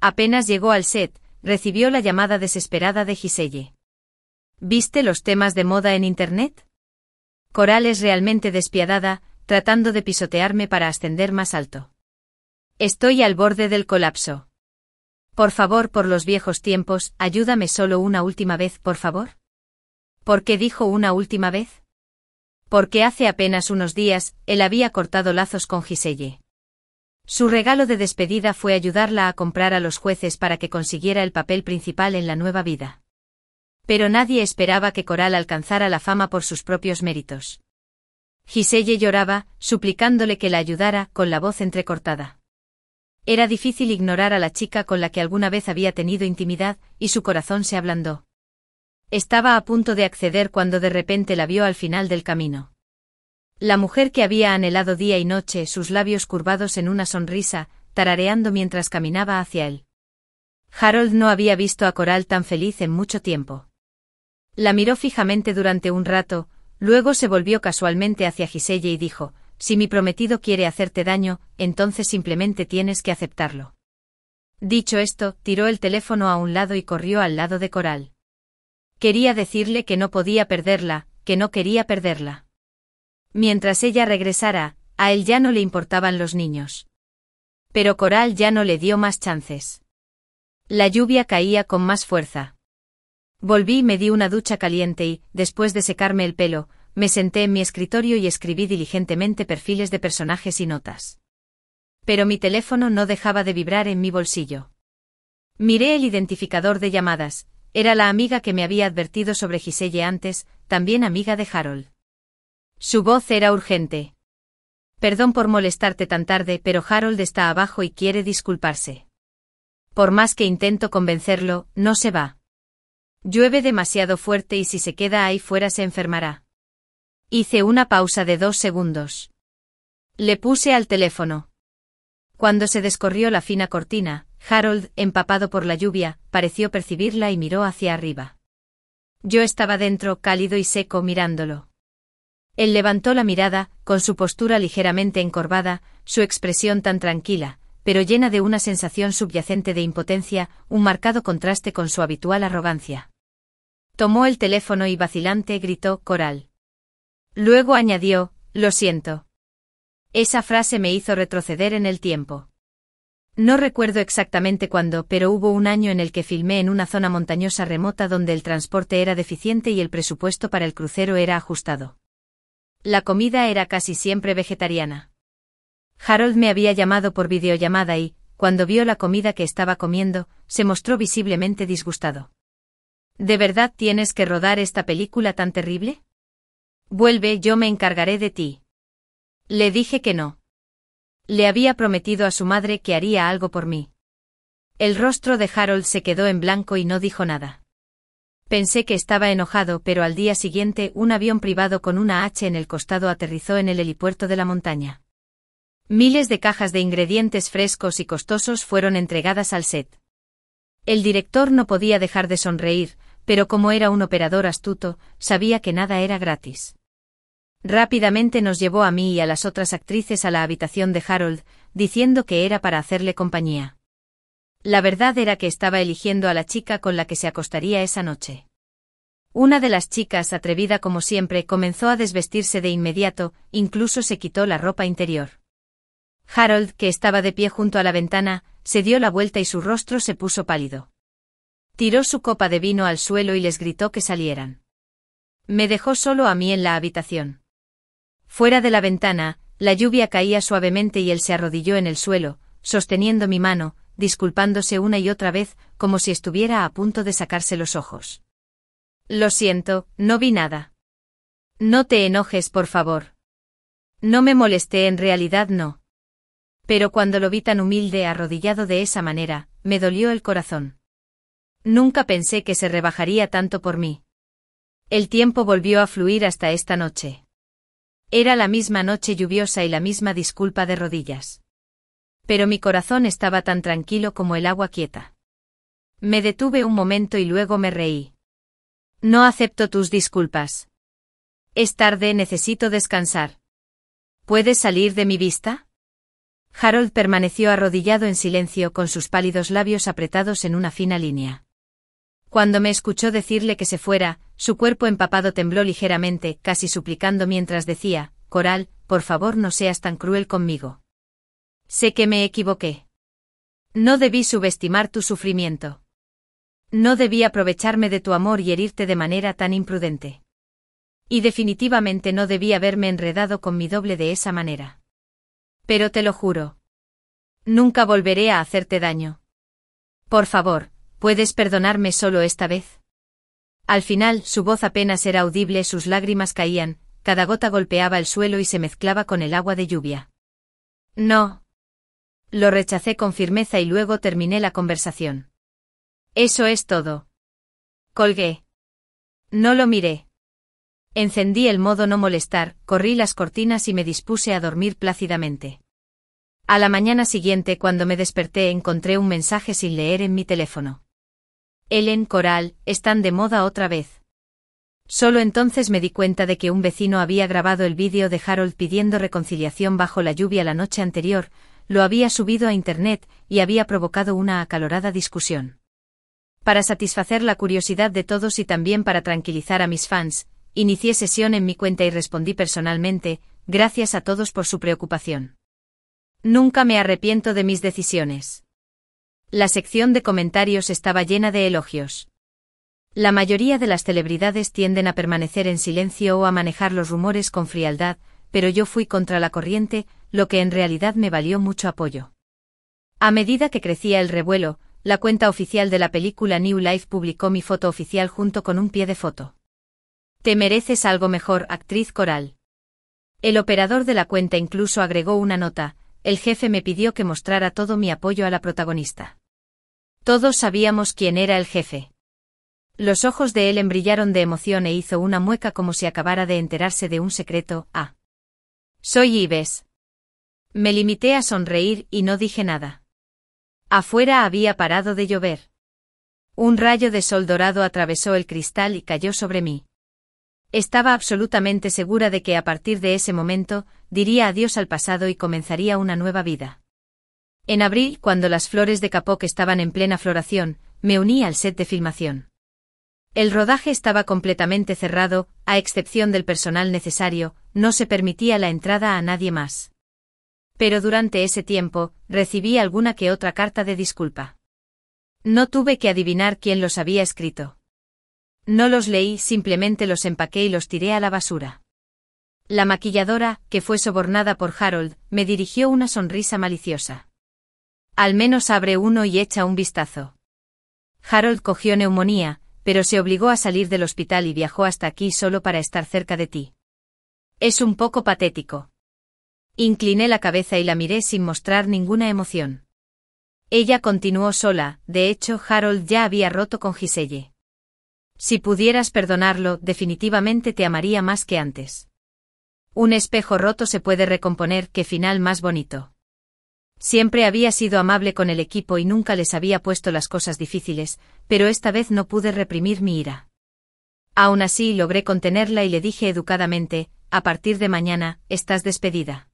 Apenas llegó al set, recibió la llamada desesperada de Giselle. ¿Viste los temas de moda en internet? Coral es realmente despiadada, tratando de pisotearme para ascender más alto. Estoy al borde del colapso. Por favor, por los viejos tiempos, ayúdame solo una última vez, por favor. ¿Por qué dijo una última vez? Porque hace apenas unos días, él había cortado lazos con Giselle. Su regalo de despedida fue ayudarla a comprar a los jueces para que consiguiera el papel principal en la nueva vida. Pero nadie esperaba que Coral alcanzara la fama por sus propios méritos. Giselle lloraba, suplicándole que la ayudara, con la voz entrecortada. Era difícil ignorar a la chica con la que alguna vez había tenido intimidad, y su corazón se ablandó. Estaba a punto de acceder cuando de repente la vio al final del camino. La mujer que había anhelado día y noche, sus labios curvados en una sonrisa, tarareando mientras caminaba hacia él. Harold no había visto a Coral tan feliz en mucho tiempo. La miró fijamente durante un rato, luego se volvió casualmente hacia Giselle y dijo: «Si mi prometido quiere hacerte daño, entonces simplemente tienes que aceptarlo». Dicho esto, tiró el teléfono a un lado y corrió al lado de Coral. Quería decirle que no podía perderla, que no quería perderla. Mientras ella regresara, a él ya no le importaban los niños. Pero Coral ya no le dio más chances. La lluvia caía con más fuerza. Volví y me di una ducha caliente y, después de secarme el pelo, me senté en mi escritorio y escribí diligentemente perfiles de personajes y notas. Pero mi teléfono no dejaba de vibrar en mi bolsillo. Miré el identificador de llamadas. Era la amiga que me había advertido sobre Giselle antes, también amiga de Harold. Su voz era urgente. «Perdón por molestarte tan tarde, pero Harold está abajo y quiere disculparse. Por más que intento convencerlo, no se va. Llueve demasiado fuerte y si se queda ahí fuera se enfermará». Hice una pausa de 2 segundos. Le puse al teléfono. Cuando se descorrió la fina cortina, Harold, empapado por la lluvia, pareció percibirla y miró hacia arriba. Yo estaba dentro, cálido y seco, mirándolo. Él levantó la mirada, con su postura ligeramente encorvada, su expresión tan tranquila, pero llena de una sensación subyacente de impotencia, un marcado contraste con su habitual arrogancia. Tomó el teléfono y vacilante gritó: «Coral». Luego añadió: «Lo siento». Esa frase me hizo retroceder en el tiempo. No recuerdo exactamente cuándo, pero hubo un año en el que filmé en una zona montañosa remota donde el transporte era deficiente y el presupuesto para el crucero era ajustado. La comida era casi siempre vegetariana. Harold me había llamado por videollamada y, cuando vio la comida que estaba comiendo, se mostró visiblemente disgustado. ¿De verdad tienes que rodar esta película tan terrible? Vuelve, yo me encargaré de ti. Le dije que no. Le había prometido a su madre que haría algo por mí. El rostro de Harold se quedó en blanco y no dijo nada. Pensé que estaba enojado, pero al día siguiente un avión privado con una H en el costado aterrizó en el helipuerto de la montaña. Miles de cajas de ingredientes frescos y costosos fueron entregadas al set. El director no podía dejar de sonreír, pero como era un operador astuto, sabía que nada era gratis. Rápidamente nos llevó a mí y a las otras actrices a la habitación de Harold, diciendo que era para hacerle compañía. La verdad era que estaba eligiendo a la chica con la que se acostaría esa noche. Una de las chicas, atrevida como siempre, comenzó a desvestirse de inmediato, incluso se quitó la ropa interior. Harold, que estaba de pie junto a la ventana, se dio la vuelta y su rostro se puso pálido. Tiró su copa de vino al suelo y les gritó que salieran. Me dejó solo a mí en la habitación. Fuera de la ventana, la lluvia caía suavemente y él se arrodilló en el suelo, sosteniendo mi mano, disculpándose una y otra vez, como si estuviera a punto de sacarse los ojos. Lo siento, no vi nada. No te enojes, por favor. No me molesté, en realidad no. Pero cuando lo vi tan humilde, arrodillado de esa manera, me dolió el corazón. Nunca pensé que se rebajaría tanto por mí. El tiempo volvió a fluir hasta esta noche. Era la misma noche lluviosa y la misma disculpa de rodillas. Pero mi corazón estaba tan tranquilo como el agua quieta. Me detuve un momento y luego me reí. No acepto tus disculpas. Es tarde, necesito descansar. ¿Puedes salir de mi vista? Harold permaneció arrodillado en silencio con sus pálidos labios apretados en una fina línea. Cuando me escuchó decirle que se fuera, su cuerpo empapado tembló ligeramente, casi suplicando mientras decía, Coral, por favor no seas tan cruel conmigo. Sé que me equivoqué. No debí subestimar tu sufrimiento. No debí aprovecharme de tu amor y herirte de manera tan imprudente. Y definitivamente no debí haberme enredado con mi doble de esa manera. Pero te lo juro. Nunca volveré a hacerte daño. Por favor, ¿puedes perdonarme solo esta vez? Al final, su voz apenas era audible, sus lágrimas caían, cada gota golpeaba el suelo y se mezclaba con el agua de lluvia. No. Lo rechacé con firmeza y luego terminé la conversación. Eso es todo. Colgué. No lo miré. Encendí el modo no molestar, corrí las cortinas y me dispuse a dormir plácidamente. A la mañana siguiente, cuando me desperté, encontré un mensaje sin leer en mi teléfono. Ellen, Coral, están de moda otra vez. Solo entonces me di cuenta de que un vecino había grabado el vídeo de Harold pidiendo reconciliación bajo la lluvia la noche anterior, lo había subido a internet y había provocado una acalorada discusión. Para satisfacer la curiosidad de todos y también para tranquilizar a mis fans, inicié sesión en mi cuenta y respondí personalmente, gracias a todos por su preocupación. Nunca me arrepiento de mis decisiones. La sección de comentarios estaba llena de elogios. La mayoría de las celebridades tienden a permanecer en silencio o a manejar los rumores con frialdad, pero yo fui contra la corriente, lo que en realidad me valió mucho apoyo. A medida que crecía el revuelo, la cuenta oficial de la película New Life publicó mi foto oficial junto con un pie de foto. Te mereces algo mejor, actriz Coral. El operador de la cuenta incluso agregó una nota, el jefe me pidió que mostrara todo mi apoyo a la protagonista. Todos sabíamos quién era el jefe. Los ojos de Ellen brillaron de emoción e hizo una mueca como si acabara de enterarse de un secreto. Soy Ives. Me limité a sonreír y no dije nada. Afuera había parado de llover. Un rayo de sol dorado atravesó el cristal y cayó sobre mí. Estaba absolutamente segura de que a partir de ese momento, diría adiós al pasado y comenzaría una nueva vida. En abril, cuando las flores de Kapok estaban en plena floración, me uní al set de filmación. El rodaje estaba completamente cerrado, a excepción del personal necesario, no se permitía la entrada a nadie más. Pero durante ese tiempo, recibí alguna que otra carta de disculpa. No tuve que adivinar quién los había escrito. No los leí, simplemente los empaqué y los tiré a la basura. La maquilladora, que fue sobornada por Harold, me dirigió una sonrisa maliciosa. Al menos abre uno y echa un vistazo. Harold cogió neumonía, pero se obligó a salir del hospital y viajó hasta aquí solo para estar cerca de ti. Es un poco patético. Incliné la cabeza y la miré sin mostrar ninguna emoción. Ella continuó sola, de hecho Harold ya había roto con Giselle. Si pudieras perdonarlo, definitivamente te amaría más que antes. Un espejo roto se puede recomponer, qué final más bonito. Siempre había sido amable con el equipo y nunca les había puesto las cosas difíciles, pero esta vez no pude reprimir mi ira. Aún así logré contenerla y le dije educadamente, a partir de mañana, estás despedida.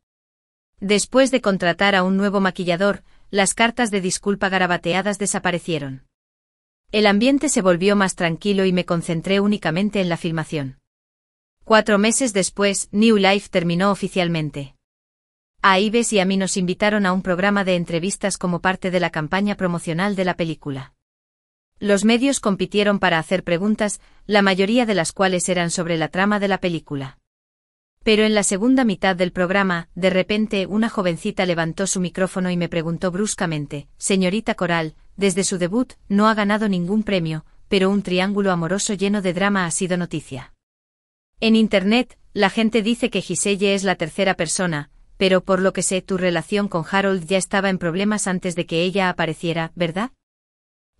Después de contratar a un nuevo maquillador, las cartas de disculpa garabateadas desaparecieron. El ambiente se volvió más tranquilo y me concentré únicamente en la filmación. 4 meses después, New Life terminó oficialmente. A Ives y a mí nos invitaron a un programa de entrevistas como parte de la campaña promocional de la película. Los medios compitieron para hacer preguntas, la mayoría de las cuales eran sobre la trama de la película. Pero en la segunda mitad del programa, de repente una jovencita levantó su micrófono y me preguntó bruscamente, señorita Coral, desde su debut, no ha ganado ningún premio, pero un triángulo amoroso lleno de drama ha sido noticia. En Internet, la gente dice que Giselle es la tercera persona, pero por lo que sé tu relación con Harold ya estaba en problemas antes de que ella apareciera, ¿verdad?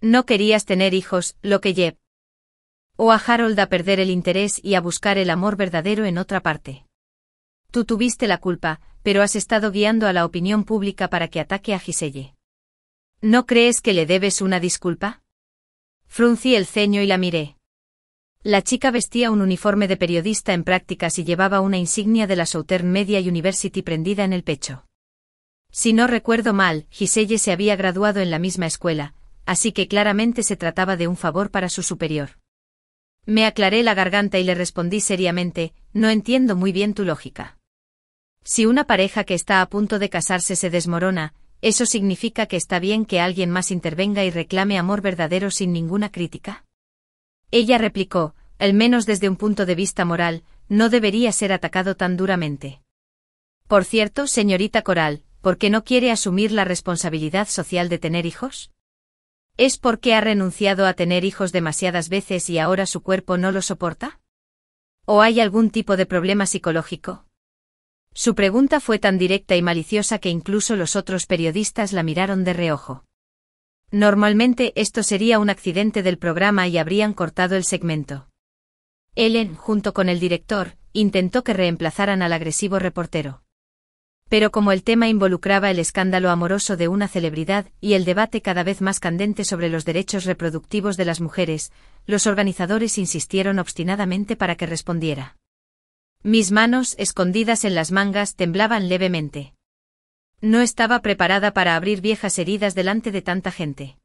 No querías tener hijos, lo que llevó a Harold a perder el interés y a buscar el amor verdadero en otra parte. Tú tuviste la culpa, pero has estado guiando a la opinión pública para que ataque a Giselle. ¿No crees que le debes una disculpa? Fruncí el ceño y la miré. La chica vestía un uniforme de periodista en prácticas y llevaba una insignia de la Southern Media University prendida en el pecho. Si no recuerdo mal, Giselle se había graduado en la misma escuela, así que claramente se trataba de un favor para su superior. Me aclaré la garganta y le respondí seriamente, no entiendo muy bien tu lógica. Si una pareja que está a punto de casarse se desmorona, ¿eso significa que está bien que alguien más intervenga y reclame amor verdadero sin ninguna crítica? Ella replicó, al menos desde un punto de vista moral, no debería ser atacado tan duramente. Por cierto, señorita Coral, ¿por qué no quiere asumir la responsabilidad social de tener hijos? ¿Es porque ha renunciado a tener hijos demasiadas veces y ahora su cuerpo no lo soporta? ¿O hay algún tipo de problema psicológico? Su pregunta fue tan directa y maliciosa que incluso los otros periodistas la miraron de reojo. Normalmente esto sería un accidente del programa y habrían cortado el segmento. Ellen, junto con el director, intentó que reemplazaran al agresivo reportero. Pero como el tema involucraba el escándalo amoroso de una celebridad y el debate cada vez más candente sobre los derechos reproductivos de las mujeres, los organizadores insistieron obstinadamente para que respondiera. Mis manos, escondidas en las mangas, temblaban levemente. No estaba preparada para abrir viejas heridas delante de tanta gente.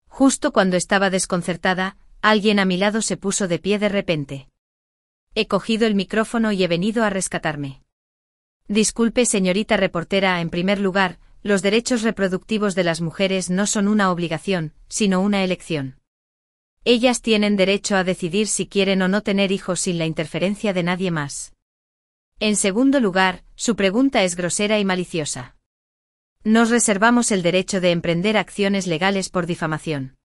Justo cuando estaba desconcertada, alguien a mi lado se puso de pie de repente. He cogido el micrófono y he venido a rescatarme. Disculpe, señorita reportera, en primer lugar, los derechos reproductivos de las mujeres no son una obligación, sino una elección. Ellas tienen derecho a decidir si quieren o no tener hijos sin la interferencia de nadie más. En segundo lugar, su pregunta es grosera y maliciosa. Nos reservamos el derecho de emprender acciones legales por difamación.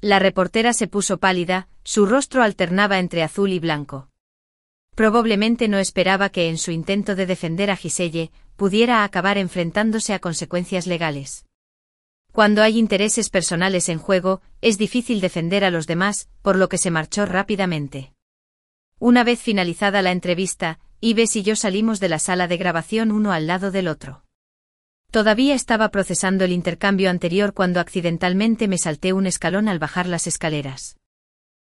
La reportera se puso pálida, su rostro alternaba entre azul y blanco. Probablemente no esperaba que en su intento de defender a Giselle, pudiera acabar enfrentándose a consecuencias legales. Cuando hay intereses personales en juego, es difícil defender a los demás, por lo que se marchó rápidamente. Una vez finalizada la entrevista, Ives y yo salimos de la sala de grabación uno al lado del otro. Todavía estaba procesando el intercambio anterior cuando accidentalmente me salté un escalón al bajar las escaleras.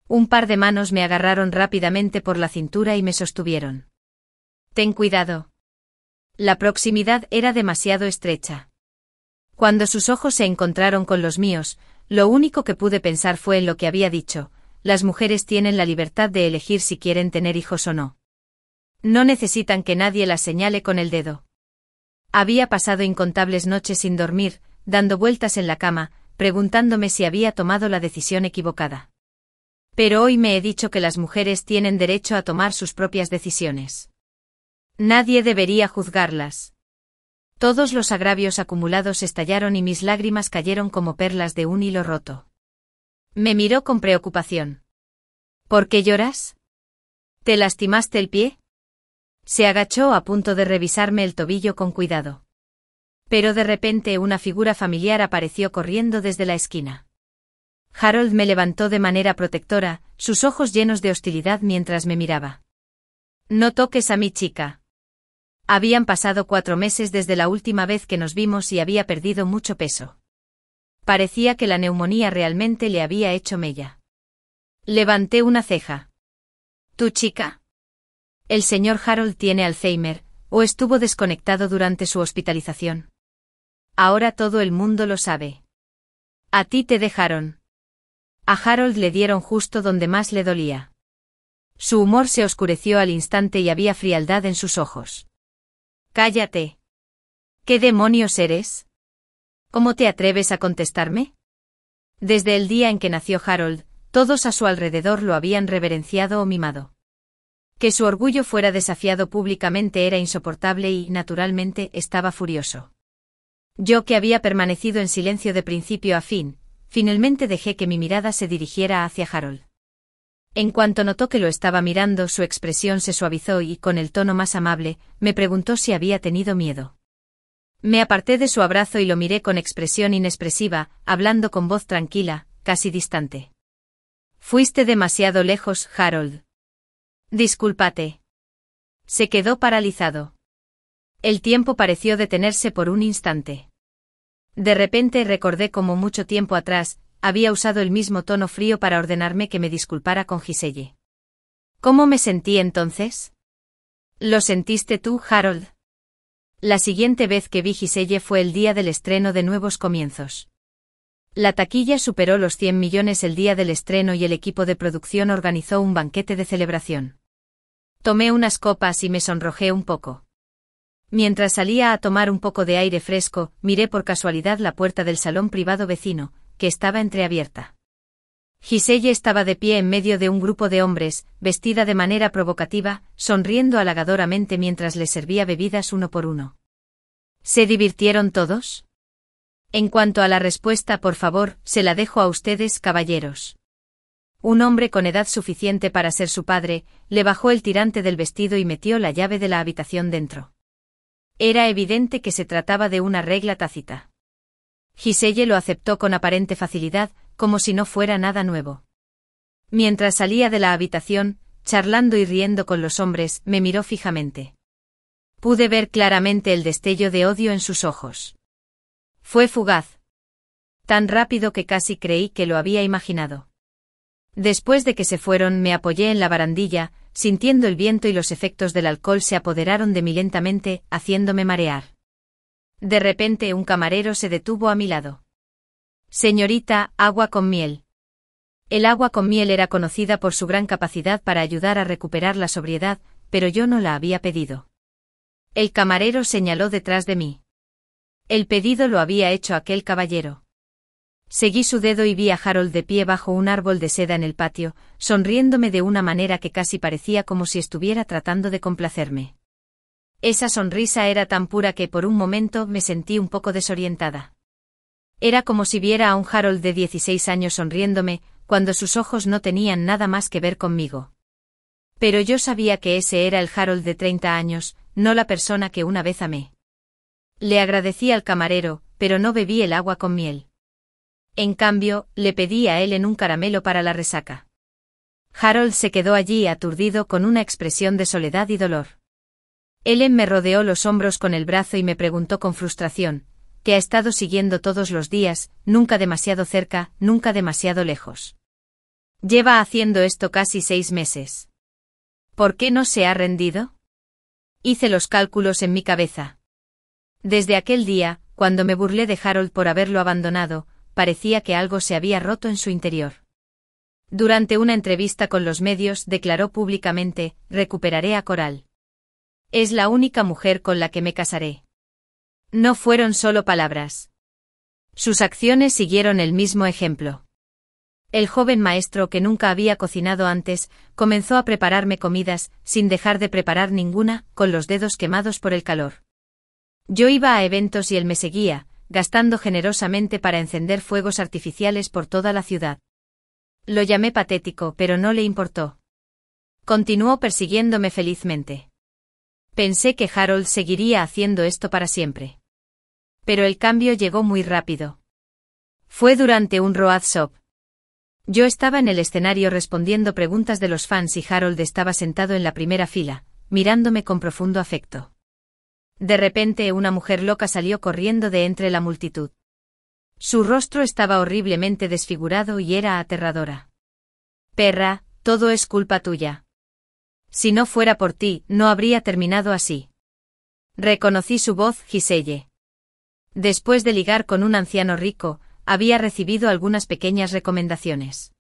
Un par de manos me agarraron rápidamente por la cintura y me sostuvieron. Ten cuidado. La proximidad era demasiado estrecha. Cuando sus ojos se encontraron con los míos, lo único que pude pensar fue en lo que había dicho, las mujeres tienen la libertad de elegir si quieren tener hijos o no. No necesitan que nadie las señale con el dedo. Había pasado incontables noches sin dormir, dando vueltas en la cama, preguntándome si había tomado la decisión equivocada. Pero hoy me he dicho que las mujeres tienen derecho a tomar sus propias decisiones. Nadie debería juzgarlas. Todos los agravios acumulados estallaron y mis lágrimas cayeron como perlas de un hilo roto. Me miró con preocupación. ¿Por qué lloras? ¿Te lastimaste el pie? Se agachó a punto de revisarme el tobillo con cuidado. Pero de repente una figura familiar apareció corriendo desde la esquina. Harold me levantó de manera protectora, sus ojos llenos de hostilidad mientras me miraba. No toques a mi chica. Habían pasado 4 meses desde la última vez que nos vimos y había perdido mucho peso. Parecía que la neumonía realmente le había hecho mella. Levanté una ceja. ¿Tu chica? El señor Harold tiene Alzheimer, o estuvo desconectado durante su hospitalización. Ahora todo el mundo lo sabe. A ti te dejaron. A Harold le dieron justo donde más le dolía. Su humor se oscureció al instante y había frialdad en sus ojos. Cállate. ¿Qué demonios eres? ¿Cómo te atreves a contestarme? Desde el día en que nació Harold, todos a su alrededor lo habían reverenciado o mimado. Que su orgullo fuera desafiado públicamente era insoportable y, naturalmente, estaba furioso. Yo que había permanecido en silencio de principio a fin, finalmente dejé que mi mirada se dirigiera hacia Harold. En cuanto notó que lo estaba mirando, su expresión se suavizó y, con el tono más amable, me preguntó si había tenido miedo. Me aparté de su abrazo y lo miré con expresión inexpresiva, hablando con voz tranquila, casi distante. Fuiste demasiado lejos, Harold. Discúlpate. Se quedó paralizado. El tiempo pareció detenerse por un instante. De repente recordé cómo mucho tiempo atrás, había usado el mismo tono frío para ordenarme que me disculpara con Giselle. ¿Cómo me sentí entonces? ¿Lo sentiste tú, Harold? La siguiente vez que vi Giselle fue el día del estreno de Nuevos Comienzos. La taquilla superó los 100 millones el día del estreno y el equipo de producción organizó un banquete de celebración. Tomé unas copas y me sonrojé un poco. Mientras salía a tomar un poco de aire fresco, miré por casualidad la puerta del salón privado vecino, que estaba entreabierta. Giselle estaba de pie en medio de un grupo de hombres, vestida de manera provocativa, sonriendo halagadoramente mientras les servía bebidas uno por uno. ¿Se divirtieron todos? En cuanto a la respuesta, por favor, se la dejo a ustedes, caballeros. Un hombre con edad suficiente para ser su padre, le bajó el tirante del vestido y metió la llave de la habitación dentro. Era evidente que se trataba de una regla tácita. Giselle lo aceptó con aparente facilidad, como si no fuera nada nuevo. Mientras salía de la habitación, charlando y riendo con los hombres, me miró fijamente. Pude ver claramente el destello de odio en sus ojos. Fue fugaz. Tan rápido que casi creí que lo había imaginado. Después de que se fueron, me apoyé en la barandilla, sintiendo el viento y los efectos del alcohol se apoderaron de mí lentamente, haciéndome marear. De repente un camarero se detuvo a mi lado. Señorita, agua con miel. El agua con miel era conocida por su gran capacidad para ayudar a recuperar la sobriedad, pero yo no la había pedido. El camarero señaló detrás de mí. El pedido lo había hecho aquel caballero. Seguí su dedo y vi a Harold de pie bajo un árbol de seda en el patio, sonriéndome de una manera que casi parecía como si estuviera tratando de complacerme. Esa sonrisa era tan pura que por un momento me sentí un poco desorientada. Era como si viera a un Harold de 16 años sonriéndome, cuando sus ojos no tenían nada más que ver conmigo. Pero yo sabía que ese era el Harold de 30 años, no la persona que una vez amé. Le agradecí al camarero, pero no bebí el agua con miel. En cambio, le pedí a Ellen un caramelo para la resaca. Harold se quedó allí aturdido con una expresión de soledad y dolor. Ellen me rodeó los hombros con el brazo y me preguntó con frustración, que ha estado siguiendo todos los días, nunca demasiado cerca, nunca demasiado lejos. Lleva haciendo esto casi 6 meses. ¿Por qué no se ha rendido? Hice los cálculos en mi cabeza. Desde aquel día, cuando me burlé de Harold por haberlo abandonado, parecía que algo se había roto en su interior. Durante una entrevista con los medios declaró públicamente, recuperaré a Coral. Es la única mujer con la que me casaré. No fueron solo palabras. Sus acciones siguieron el mismo ejemplo. El joven maestro que nunca había cocinado antes, comenzó a prepararme comidas, sin dejar de preparar ninguna, con los dedos quemados por el calor. Yo iba a eventos y él me seguía, gastando generosamente para encender fuegos artificiales por toda la ciudad. Lo llamé patético, pero no le importó. Continuó persiguiéndome felizmente. Pensé que Harold seguiría haciendo esto para siempre. Pero el cambio llegó muy rápido. Fue durante un road show. Yo estaba en el escenario respondiendo preguntas de los fans y Harold estaba sentado en la primera fila, mirándome con profundo afecto. De repente una mujer loca salió corriendo de entre la multitud. Su rostro estaba horriblemente desfigurado y era aterradora. Perra, todo es culpa tuya. Si no fuera por ti, no habría terminado así. Reconocí su voz, Giselle. Después de ligar con un anciano rico, había recibido algunas pequeñas recomendaciones.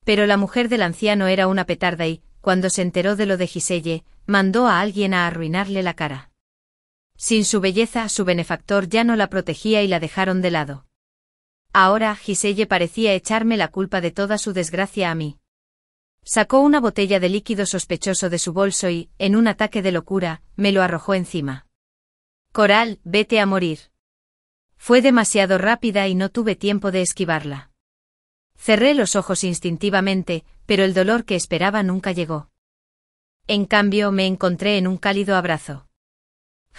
Pero la mujer del anciano era una petarda y, cuando se enteró de lo de Giselle, mandó a alguien a arruinarle la cara. Sin su belleza, su benefactor ya no la protegía y la dejaron de lado. Ahora, Giselle parecía echarme la culpa de toda su desgracia a mí. Sacó una botella de líquido sospechoso de su bolso y, en un ataque de locura, me lo arrojó encima. Coral, vete a morir. Fue demasiado rápida y no tuve tiempo de esquivarla. Cerré los ojos instintivamente, pero el dolor que esperaba nunca llegó. En cambio, me encontré en un cálido abrazo.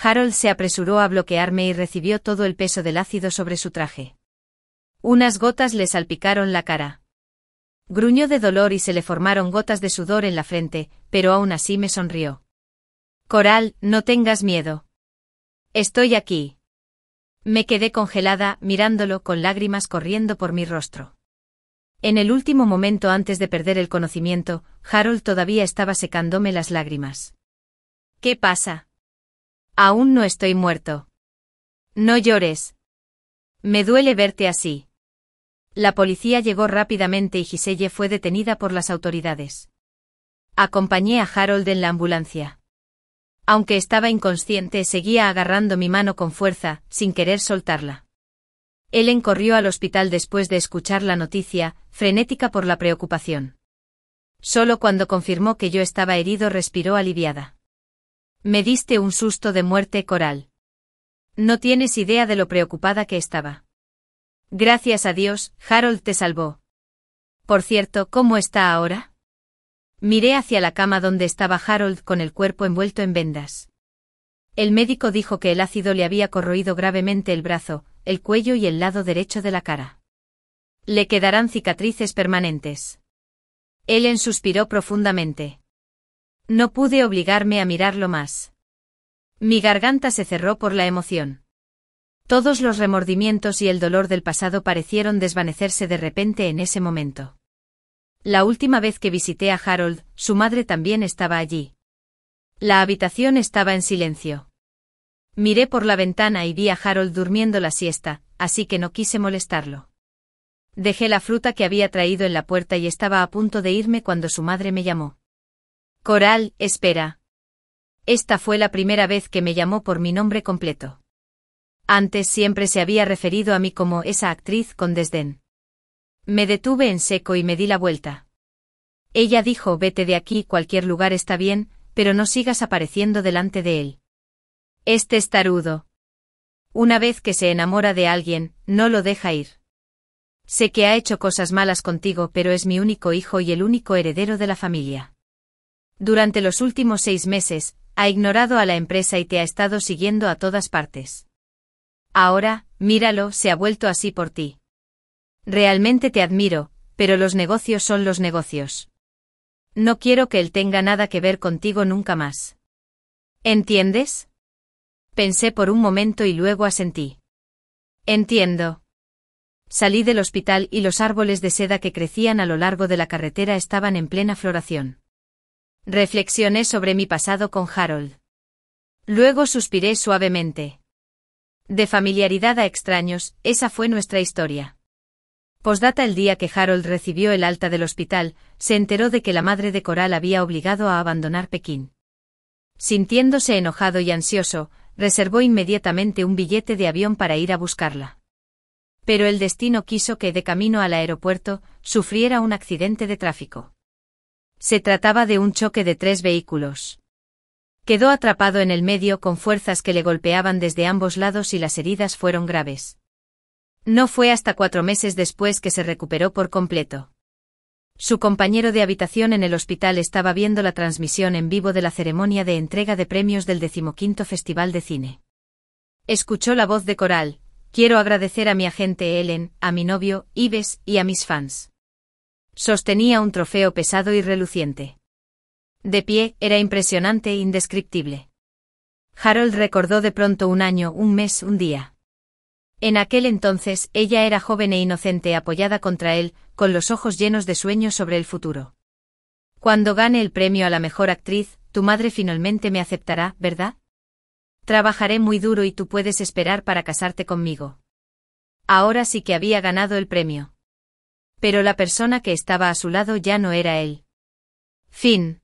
Harold se apresuró a bloquearme y recibió todo el peso del ácido sobre su traje. Unas gotas le salpicaron la cara. Gruñó de dolor y se le formaron gotas de sudor en la frente, pero aún así me sonrió. Coral, no tengas miedo. Estoy aquí. Me quedé congelada, mirándolo con lágrimas corriendo por mi rostro. En el último momento antes de perder el conocimiento, Harold todavía estaba secándome las lágrimas. ¿Qué pasa? Aún no estoy muerto. No llores. Me duele verte así. La policía llegó rápidamente y Giselle fue detenida por las autoridades. Acompañé a Harold en la ambulancia. Aunque estaba inconsciente, seguía agarrando mi mano con fuerza, sin querer soltarla. Ellen corrió al hospital después de escuchar la noticia, frenética por la preocupación. Solo cuando confirmó que yo estaba herido respiró aliviada. Me diste un susto de muerte, Coral. No tienes idea de lo preocupada que estaba. Gracias a Dios, Harold te salvó. Por cierto, ¿cómo está ahora? Miré hacia la cama donde estaba Harold con el cuerpo envuelto en vendas. El médico dijo que el ácido le había corroído gravemente el brazo, el cuello y el lado derecho de la cara. Le quedarán cicatrices permanentes. Ellen suspiró profundamente. No pude obligarme a mirarlo más. Mi garganta se cerró por la emoción. Todos los remordimientos y el dolor del pasado parecieron desvanecerse de repente en ese momento. La última vez que visité a Harold, su madre también estaba allí. La habitación estaba en silencio. Miré por la ventana y vi a Harold durmiendo la siesta, así que no quise molestarlo. Dejé la fruta que había traído en la puerta y estaba a punto de irme cuando su madre me llamó. Coral, espera. Esta fue la primera vez que me llamó por mi nombre completo. Antes siempre se había referido a mí como esa actriz con desdén. Me detuve en seco y me di la vuelta. Ella dijo: vete de aquí, cualquier lugar está bien, pero no sigas apareciendo delante de él. Es testarudo. Una vez que se enamora de alguien, no lo deja ir. Sé que ha hecho cosas malas contigo, pero es mi único hijo y el único heredero de la familia. Durante los últimos 6 meses, ha ignorado a la empresa y te ha estado siguiendo a todas partes. Ahora, míralo, se ha vuelto así por ti. Realmente te admiro, pero los negocios son los negocios. No quiero que él tenga nada que ver contigo nunca más. ¿Entiendes? Pensé por un momento y luego asentí. Entiendo. Salí del hospital y los árboles de seda que crecían a lo largo de la carretera estaban en plena floración. Reflexioné sobre mi pasado con Harold. Luego suspiré suavemente. De familiaridad a extraños, esa fue nuestra historia. Postdata: el día que Harold recibió el alta del hospital, se enteró de que la madre de Coral había obligado a abandonar Pekín. Sintiéndose enojado y ansioso, reservó inmediatamente un billete de avión para ir a buscarla. Pero el destino quiso que, de camino al aeropuerto, sufriera un accidente de tráfico. Se trataba de un choque de 3 vehículos. Quedó atrapado en el medio con fuerzas que le golpeaban desde ambos lados y las heridas fueron graves. No fue hasta 4 meses después que se recuperó por completo. Su compañero de habitación en el hospital estaba viendo la transmisión en vivo de la ceremonia de entrega de premios del 15º Festival de Cine. Escuchó la voz de Coral: quiero agradecer a mi agente Ellen, a mi novio, Yves, y a mis fans. Sostenía un trofeo pesado y reluciente. De pie, era impresionante e indescriptible. Harold recordó de pronto un año, un mes, un día. En aquel entonces, ella era joven e inocente, apoyada contra él, con los ojos llenos de sueños sobre el futuro. Cuando gane el premio a la mejor actriz, tu madre finalmente me aceptará, ¿verdad? Trabajaré muy duro y tú puedes esperar para casarte conmigo. Ahora sí que había ganado el premio. Pero la persona que estaba a su lado ya no era él. Fin.